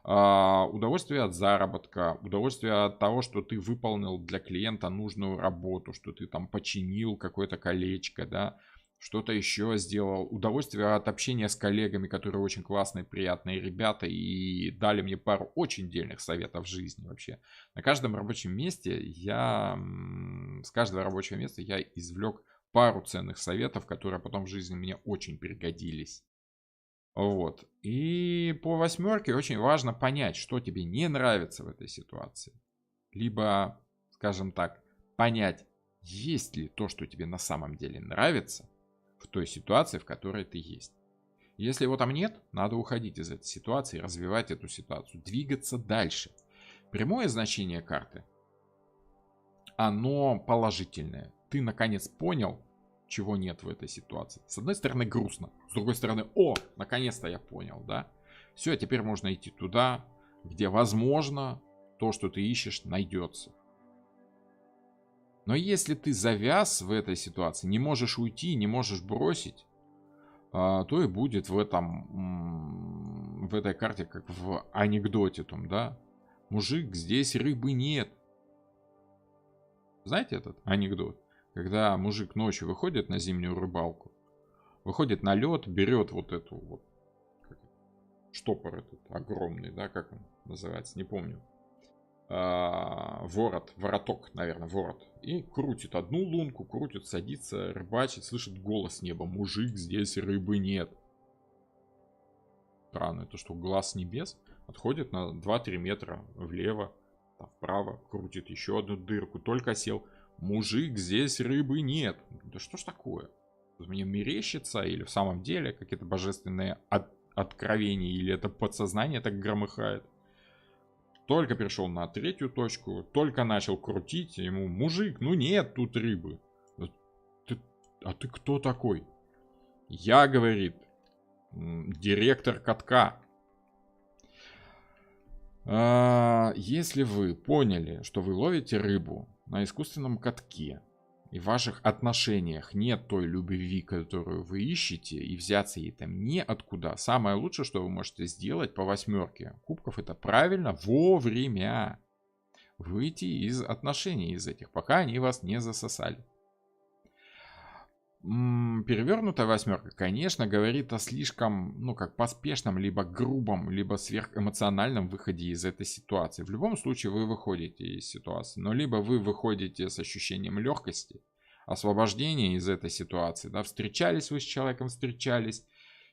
Удовольствие от заработка, удовольствие от того, что ты выполнил для клиента нужную работу, что ты там починил какое-то колечко, да, что-то еще сделал. Удовольствие от общения с коллегами, которые очень классные, приятные ребята и дали мне пару очень дельных советов в жизни вообще. На каждом рабочем месте с каждого рабочего места я извлек пару ценных советов, которые потом в жизни мне очень пригодились. Вот. И по восьмерке очень важно понять, что тебе не нравится в этой ситуации. Либо, скажем так, понять, есть ли то, что тебе на самом деле нравится в той ситуации, в которой ты есть. Если его там нет, надо уходить из этой ситуации, развивать эту ситуацию, двигаться дальше. Прямое значение карты, оно положительное. Ты наконец понял, чего нет в этой ситуации. С одной стороны грустно, с другой стороны, наконец-то я понял, да. Все, теперь можно идти туда, где, возможно, то, что ты ищешь, найдется. Но если ты завяз в этой ситуации, не можешь уйти, не можешь бросить, то и будет в этой карте, как в анекдоте том, да. Мужик, здесь рыбы нет. Знаете этот анекдот? Когда мужик ночью выходит на зимнюю рыбалку, выходит на лед, берет вот эту вот штопор этот огромный, да, как он называется, не помню. Вороток, наверное, ворот. И крутит одну лунку, крутит, садится, рыбачит, слышит голос неба. Мужик, здесь рыбы нет. Странно, это что, глаз небес? Отходит на 2-3 метра влево, там, вправо, крутит еще одну дырку, только сел. Мужик, здесь рыбы нет. Да что ж такое? Мне мерещится или в самом деле какие-то божественные откровения, или это подсознание так громыхает? Только перешел на 3-ю точку, только начал крутить, ему: мужик, ну нет тут рыбы. А ты кто такой? Я, говорит, директор катка. Если вы поняли, что вы ловите рыбу на искусственном катке, и в ваших отношениях нет той любви, которую вы ищете, и взяться ей там неоткуда, самое лучшее, что вы можете сделать по восьмерке кубков, это правильно вовремя выйти из отношений из этих, пока они вас не засосали. Перевернутая восьмерка, конечно, говорит о слишком, поспешном, либо грубом, либо сверхэмоциональном выходе из этой ситуации. В любом случае вы выходите из ситуации, но либо вы выходите с ощущением легкости, освобождения из этой ситуации, да, встречались вы с человеком,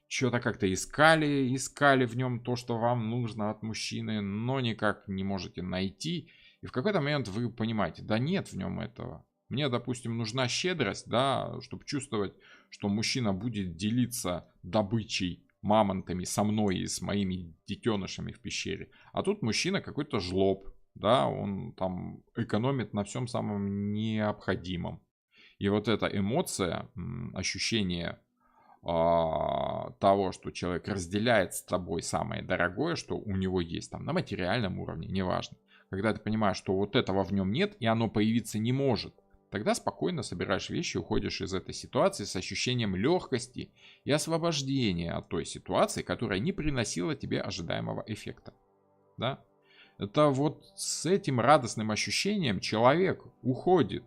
что-то как-то искали в нем то, что вам нужно от мужчины, но никак не можете найти, и в какой-то момент вы понимаете, да нет в нем этого. Мне, допустим, нужна щедрость, да, чтобы чувствовать, что мужчина будет делиться добычей, мамонтами со мной и с моими детенышами в пещере. А тут мужчина какой-то жлоб, да, он там экономит на всем самом необходимом. И вот эта эмоция, ощущение того, что человек разделяет с тобой самое дорогое, что у него есть там на материальном уровне, неважно. Когда ты понимаешь, что вот этого в нем нет, и оно появиться не может, тогда спокойно собираешь вещи, уходишь из этой ситуации с ощущением легкости и освобождения от той ситуации, которая не приносила тебе ожидаемого эффекта. Да? Это вот с этим радостным ощущением человек уходит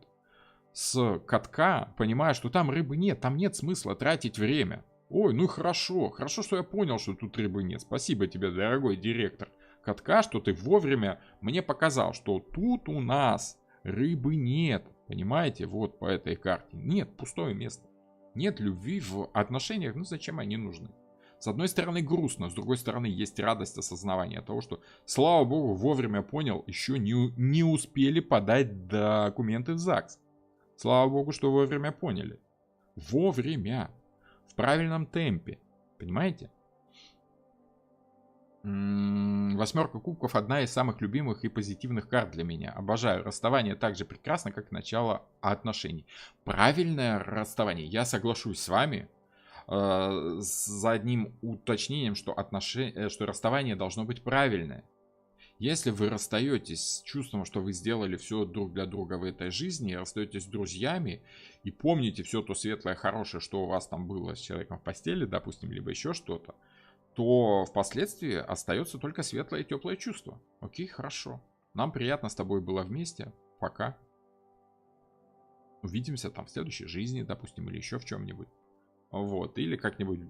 с катка, понимая, что там рыбы нет, там нет смысла тратить время. Ой, ну хорошо, что я понял, что тут рыбы нет. Спасибо тебе, дорогой директор катка, что ты вовремя мне показал, что тут у нас рыбы нет. Понимаете, вот по этой карте. Нет, пустое место. Нет любви в отношениях, ну зачем они нужны? С одной стороны грустно, с другой стороны есть радость осознавания того, что, слава богу, вовремя понял, еще не успели подать документы в ЗАГС. Слава богу, что вовремя поняли. Вовремя. В правильном темпе. Понимаете? Восьмерка кубков одна из самых любимых и позитивных карт для меня. Обожаю. Расставание так же прекрасно, как начало отношений. Правильное расставание. Я соглашусь с вами. За одним уточнением, что расставание должно быть правильное. Если вы расстаетесь с чувством, что вы сделали все друг для друга в этой жизни, расстаетесь с друзьями и помните все то светлое, хорошее, что у вас там было с человеком в постели, допустим, либо еще что-то, то впоследствии остается только светлое и теплое чувство. Окей, хорошо. Нам приятно с тобой было вместе. Пока. Увидимся там в следующей жизни, допустим, или еще в чем-нибудь. Вот, или как-нибудь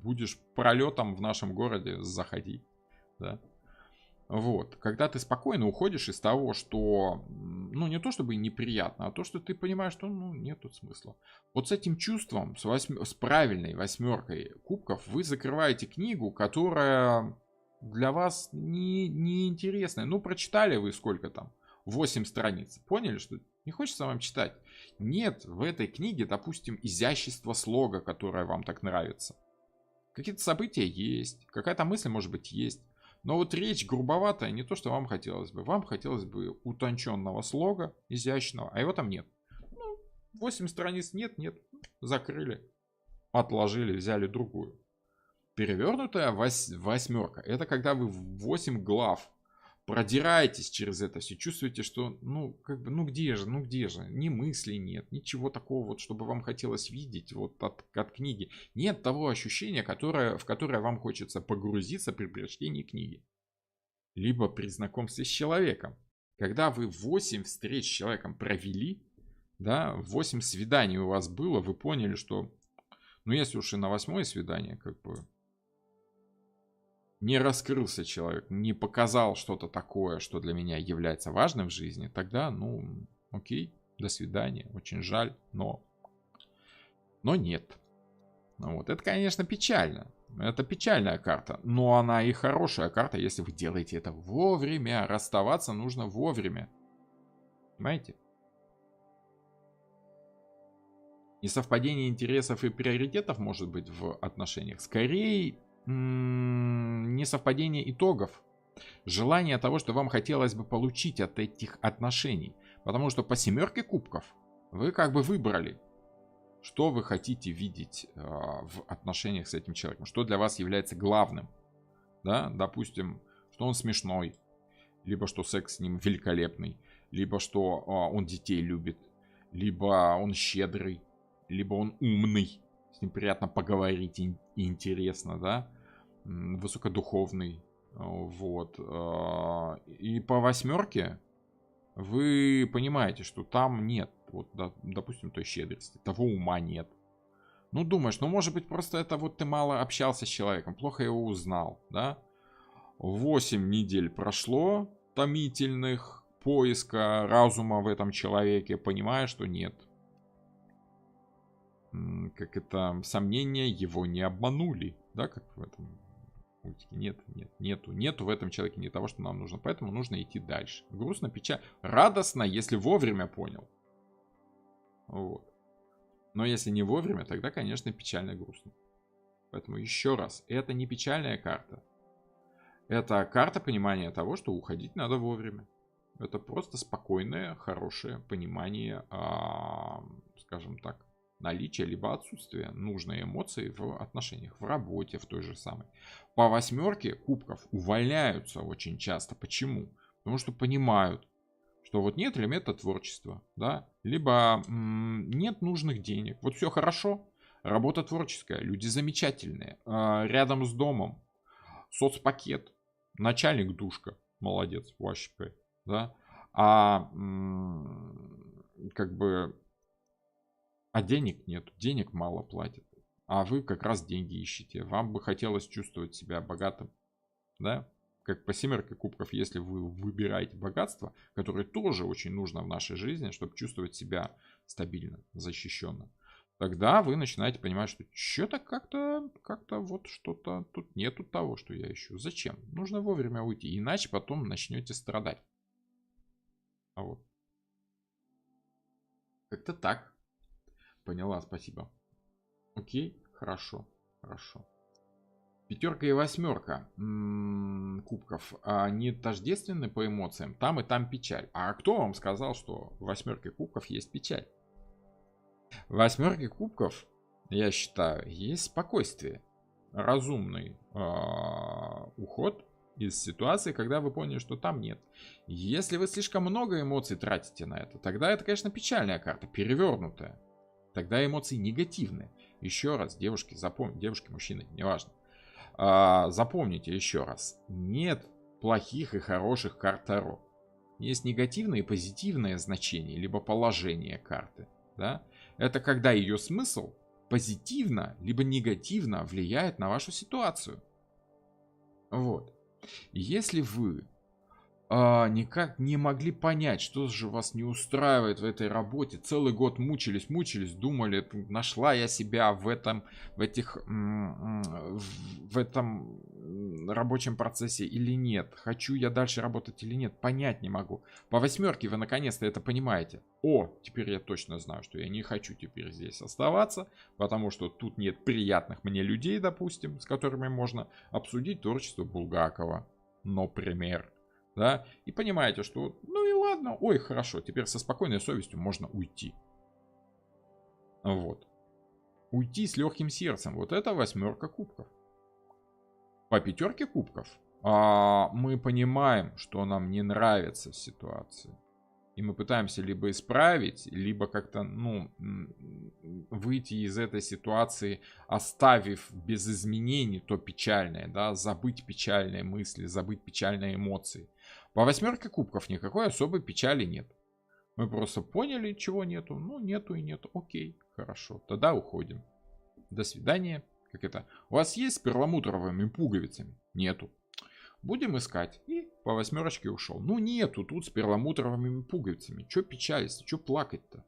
будешь пролетом в нашем городе, заходи, да. Вот, когда ты спокойно уходишь из того, что, не то чтобы неприятно, а то, что ты понимаешь, что, нет тут смысла. Вот с этим чувством, с правильной восьмеркой кубков, вы закрываете книгу, которая для вас не интересная. Прочитали вы сколько там? 8 страниц. Поняли, что не хочется вам читать? Нет в этой книге, допустим, изящества слога, которое вам так нравится. Какие-то события есть, какая-то мысль, может быть, есть. Но вот речь грубоватая, не то, что вам хотелось бы. Вам хотелось бы утонченного слога, изящного, а его там нет. 8 страниц нет, закрыли, отложили, взяли другую. Перевернутая восьмерка, это когда вы в 8 глав продираетесь через это все, чувствуете, что, где же, ни мыслей нет, ничего такого вот, чтобы вам хотелось видеть вот от книги. Нет того ощущения, в которое вам хочется погрузиться при прочтении книги. Либо при знакомстве с человеком. Когда вы 8 встреч с человеком провели, да, 8 свиданий у вас было, вы поняли, что, если уж и на 8-е свидание, не раскрылся человек, не показал что-то такое, что для меня является важным в жизни, тогда, окей, до свидания, очень жаль, но нет. Это, конечно, печально. Это печальная карта, но она и хорошая карта, если вы делаете это вовремя. Расставаться нужно вовремя. Понимаете? Несовпадение интересов и приоритетов может быть в отношениях. Скорее, несовпадение итогов. Желание того, что вам хотелось бы получить от этих отношений. Потому что по семерке кубков вы выбрали, что вы хотите видеть в отношениях с этим человеком. Что для вас является главным. Да? Допустим, что он смешной. Либо что секс с ним великолепный. Либо что он детей любит. Либо он щедрый. Либо он умный. С ним приятно поговорить и интересно, да, высокодуховный, вот. И по восьмерке вы понимаете, что там нет, допустим, той щедрости, того ума нет. Думаешь, может быть, просто это ты мало общался с человеком, плохо его узнал, да. 8 недель прошло томительных поиска разума в этом человеке, понимая, что нет. Сомнения его не обманули, да, как в этом мультике. Нету в этом человеке не того, что нам нужно, поэтому нужно идти дальше. Грустно, печально, радостно, если вовремя понял. Вот. Но если не вовремя, тогда, конечно, печально и грустно. Поэтому еще раз, это не печальная карта. Это карта понимания того, что уходить надо вовремя. Это просто спокойное, хорошее понимание, скажем так, наличие либо отсутствие нужной эмоции в отношениях, в работе, в той же самой. По восьмерке кубков увольняются очень часто. Почему? Потому что понимают, что нет элемента творчества, да, либо нет нужных денег. Все хорошо, работа творческая, люди замечательные, рядом с домом, соцпакет, начальник душка, молодец, вообще, да, а денег нет, денег мало платят. А вы как раз деньги ищете. Вам бы хотелось чувствовать себя богатым. Да? Как по семерке кубков, если вы выбираете богатство, которое тоже очень нужно в нашей жизни, чтобы чувствовать себя стабильно, защищенно, тогда вы начинаете понимать, что что-то как-то вот что-то тут нету того, что я ищу. Зачем? Нужно вовремя уйти, иначе потом начнете страдать. А вот. Как-то так. Поняла, спасибо. Окей, хорошо, хорошо. Пятерка и восьмерка кубков, они тождественны по эмоциям. Там и там печаль. А кто вам сказал, что в восьмерке кубков есть печаль? В восьмерке кубков, я считаю, есть спокойствие. Разумный уход из ситуации, когда вы поняли, что там нет. Если вы слишком много эмоций тратите на это, тогда это, конечно, печальная карта, перевернутая. Тогда эмоции негативные. Еще раз, девушки, запомните, девушки, мужчины, неважно. Запомните еще раз, нет плохих и хороших карт Таро. Есть негативное и позитивное значение, либо положение карты. Да? Это когда ее смысл позитивно, либо негативно влияет на вашу ситуацию. Вот. Если вы никак не могли понять, что же вас не устраивает в этой работе, целый год мучились, думали, нашла я себя в этом рабочем процессе или нет, хочу я дальше работать или нет, понять не могу. По восьмерке вы наконец-то это понимаете. Теперь я точно знаю, что я не хочу теперь здесь оставаться, потому что тут нет приятных мне людей, допустим, с которыми можно обсудить творчество Булгакова, например. Да, и понимаете, что ну и ладно, хорошо, теперь со спокойной совестью можно уйти. Вот. Уйти с легким сердцем. Вот это восьмерка кубков. По пятерке кубков мы понимаем, что нам не нравится в ситуации. И мы пытаемся либо исправить, либо как-то, выйти из этой ситуации, оставив без изменений то печальное, да, забыть печальные мысли, забыть печальные эмоции. По восьмерке кубков никакой особой печали нет. Мы просто поняли, чего нету. Нету и нету. Окей, хорошо. Тогда уходим. До свидания. Как это? У вас есть с перламутровыми пуговицами? Нету. Будем искать. И по восьмерочке ушел. Нету тут с перламутровыми пуговицами. Че печалиться? Че плакать-то?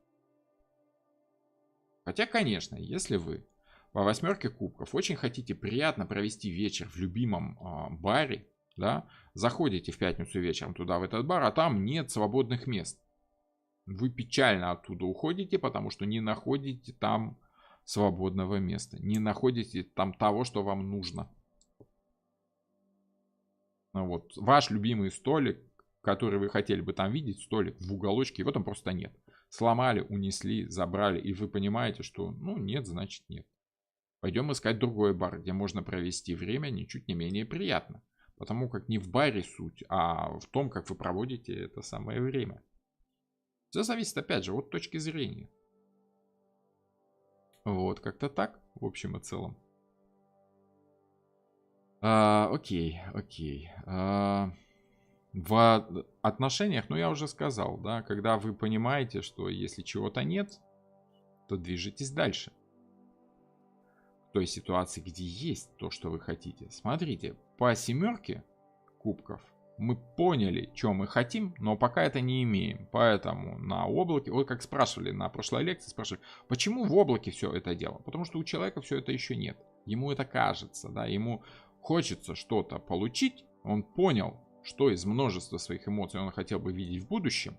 Хотя, конечно, если вы по восьмерке кубков очень хотите приятно провести вечер в любимом баре, да, заходите в пятницу вечером туда, в этот бар, а там нет свободных мест. Вы печально оттуда уходите, потому что не находите там свободного места. Не находите там того, что вам нужно. Вот. Ваш любимый столик, который вы хотели бы там видеть, столик в уголочке, его там просто нет. Сломали, унесли, забрали, и вы понимаете, что нет, значит нет. Пойдем искать другой бар, где можно провести время ничуть не менее приятно. Потому как не в баре суть, а в том, как вы проводите это самое время. Все зависит, опять же, от точки зрения. Вот, как-то так, в общем и целом. Окей. В отношениях, я уже сказал, да, когда вы понимаете, что если чего-то нет, то движетесь дальше. В той ситуации, где есть то, что вы хотите. Смотрите, по семерке кубков мы поняли, что мы хотим, но пока это не имеем. Поэтому на облаке, как спрашивали на прошлой лекции, спрашивали, почему в облаке все это дело? Потому что у человека все это еще нет. Ему это кажется, да, ему хочется что-то получить, он понял, что из множества своих эмоций он хотел бы видеть в будущем.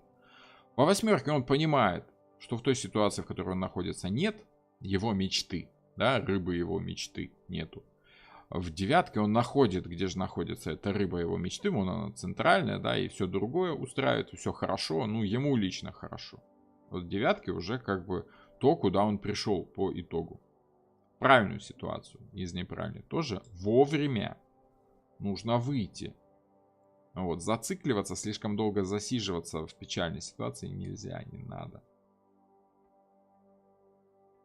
По восьмерке он понимает, что в той ситуации, в которой он находится, нет его мечты, да, рыбы его мечты нету. В девятке он находит, где же находится эта рыба его мечты, она центральная, да, и все другое устраивает, все хорошо, ему лично хорошо. Вот в девятке уже как бы то, куда он пришел по итогу. Правильную ситуацию из неправильной тоже вовремя нужно выйти. Вот, зацикливаться, слишком долго засиживаться в печальной ситуации нельзя, не надо.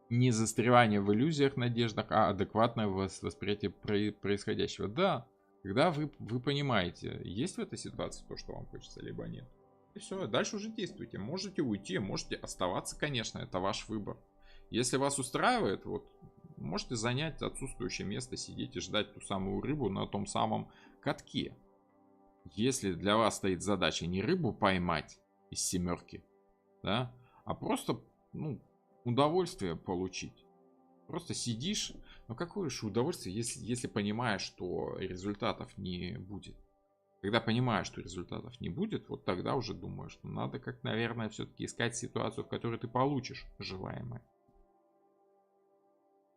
Не застревание в иллюзиях, надеждах, а адекватное восприятие происходящего. Да, когда вы понимаете, есть в этой ситуации то, что вам хочется, либо нет. И все, дальше уже действуйте. Можете уйти, можете оставаться, конечно, это ваш выбор. Если вас устраивает, можете занять отсутствующее место, сидеть и ждать ту самую рыбу на том самом катке. Если для вас стоит задача не рыбу поймать из семерки, да, а просто, удовольствие получить. Просто сидишь, но какое же удовольствие, если понимаешь, что результатов не будет. Когда понимаешь, что результатов не будет, вот тогда уже думаешь, что надо как, наверное, все-таки искать ситуацию, в которой ты получишь желаемое.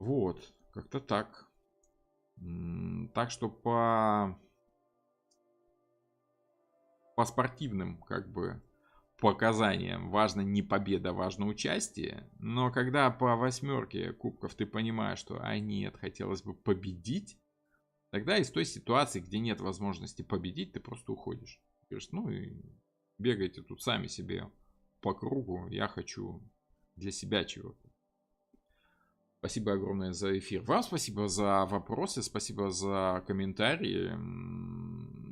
Вот, как-то так. Так что по спортивным, как бы, показаниям важно не победа, важно участие. Но когда по восьмерке кубков ты понимаешь, что нет, хотелось бы победить, тогда из той ситуации, где нет возможности победить, ты просто уходишь. Говоришь, ну и бегайте тут сами себе по кругу, я хочу для себя чего-то. Спасибо огромное за эфир. Вам спасибо за вопросы, спасибо за комментарии.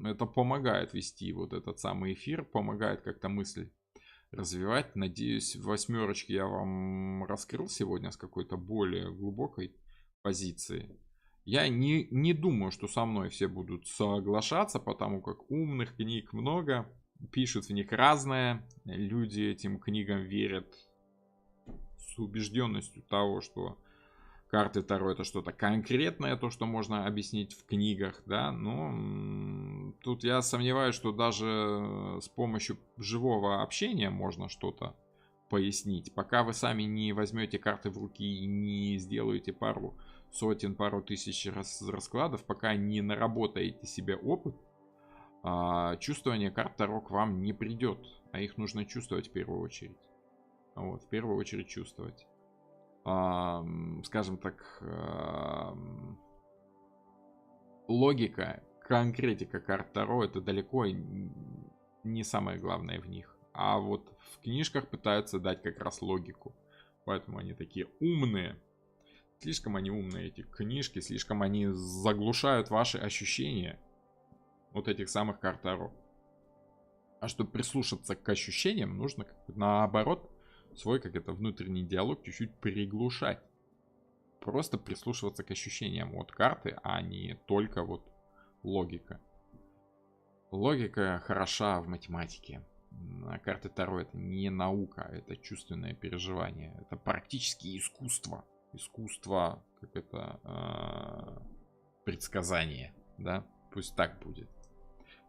Это помогает вести вот этот самый эфир, помогает как-то мысль развивать. Надеюсь, в восьмерочке я вам раскрыл сегодня с какой-то более глубокой позиции. Я не думаю, что со мной все будут соглашаться, потому как умных книг много, пишут в них разное. Люди этим книгам верят с убежденностью того, что карты Таро это что-то конкретное, то, что можно объяснить в книгах, да, но тут я сомневаюсь, что даже с помощью живого общения можно что-то пояснить. Пока вы сами не возьмете карты в руки и не сделаете пару сотен, пару тысяч раскладов, пока не наработаете себе опыт, чувствование карт Таро к вам не придет, а их нужно чувствовать в первую очередь. Вот, в первую очередь чувствовать. Скажем так, логика, конкретика карт Таро это далеко не самое главное в них. А вот в книжках пытаются дать как раз логику. Поэтому они такие умные. Слишком они умные, эти книжки, слишком они заглушают ваши ощущения вот этих самых карт Таро. А чтобы прислушаться к ощущениям, нужно наоборот свой, как это, внутренний диалог чуть-чуть приглушать. Просто прислушиваться к ощущениям от карты, а не только вот логика. Логика хороша в математике. А карты Таро это не наука, это чувственное переживание. Это практически искусство. Искусство, как это, предсказание, да? Пусть так будет.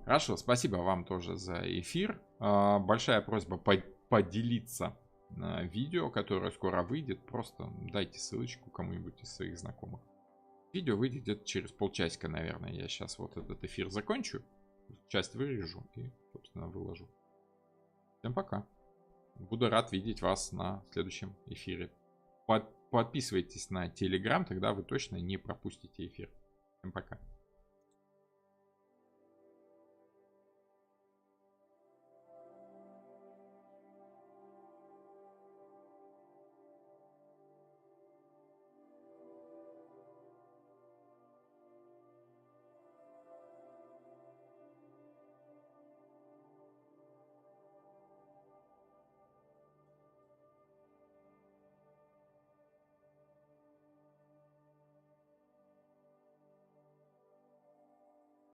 Хорошо, спасибо вам тоже за эфир. Большая просьба поделиться видео, которое скоро выйдет. Просто дайте ссылочку кому-нибудь из своих знакомых. Видео выйдет где-то через полчасика, наверное. Я сейчас вот этот эфир закончу. Часть вырежу и, собственно, выложу. Всем пока. Буду рад видеть вас на следующем эфире. Подписывайтесь на Telegram, тогда вы точно не пропустите эфир. Всем пока.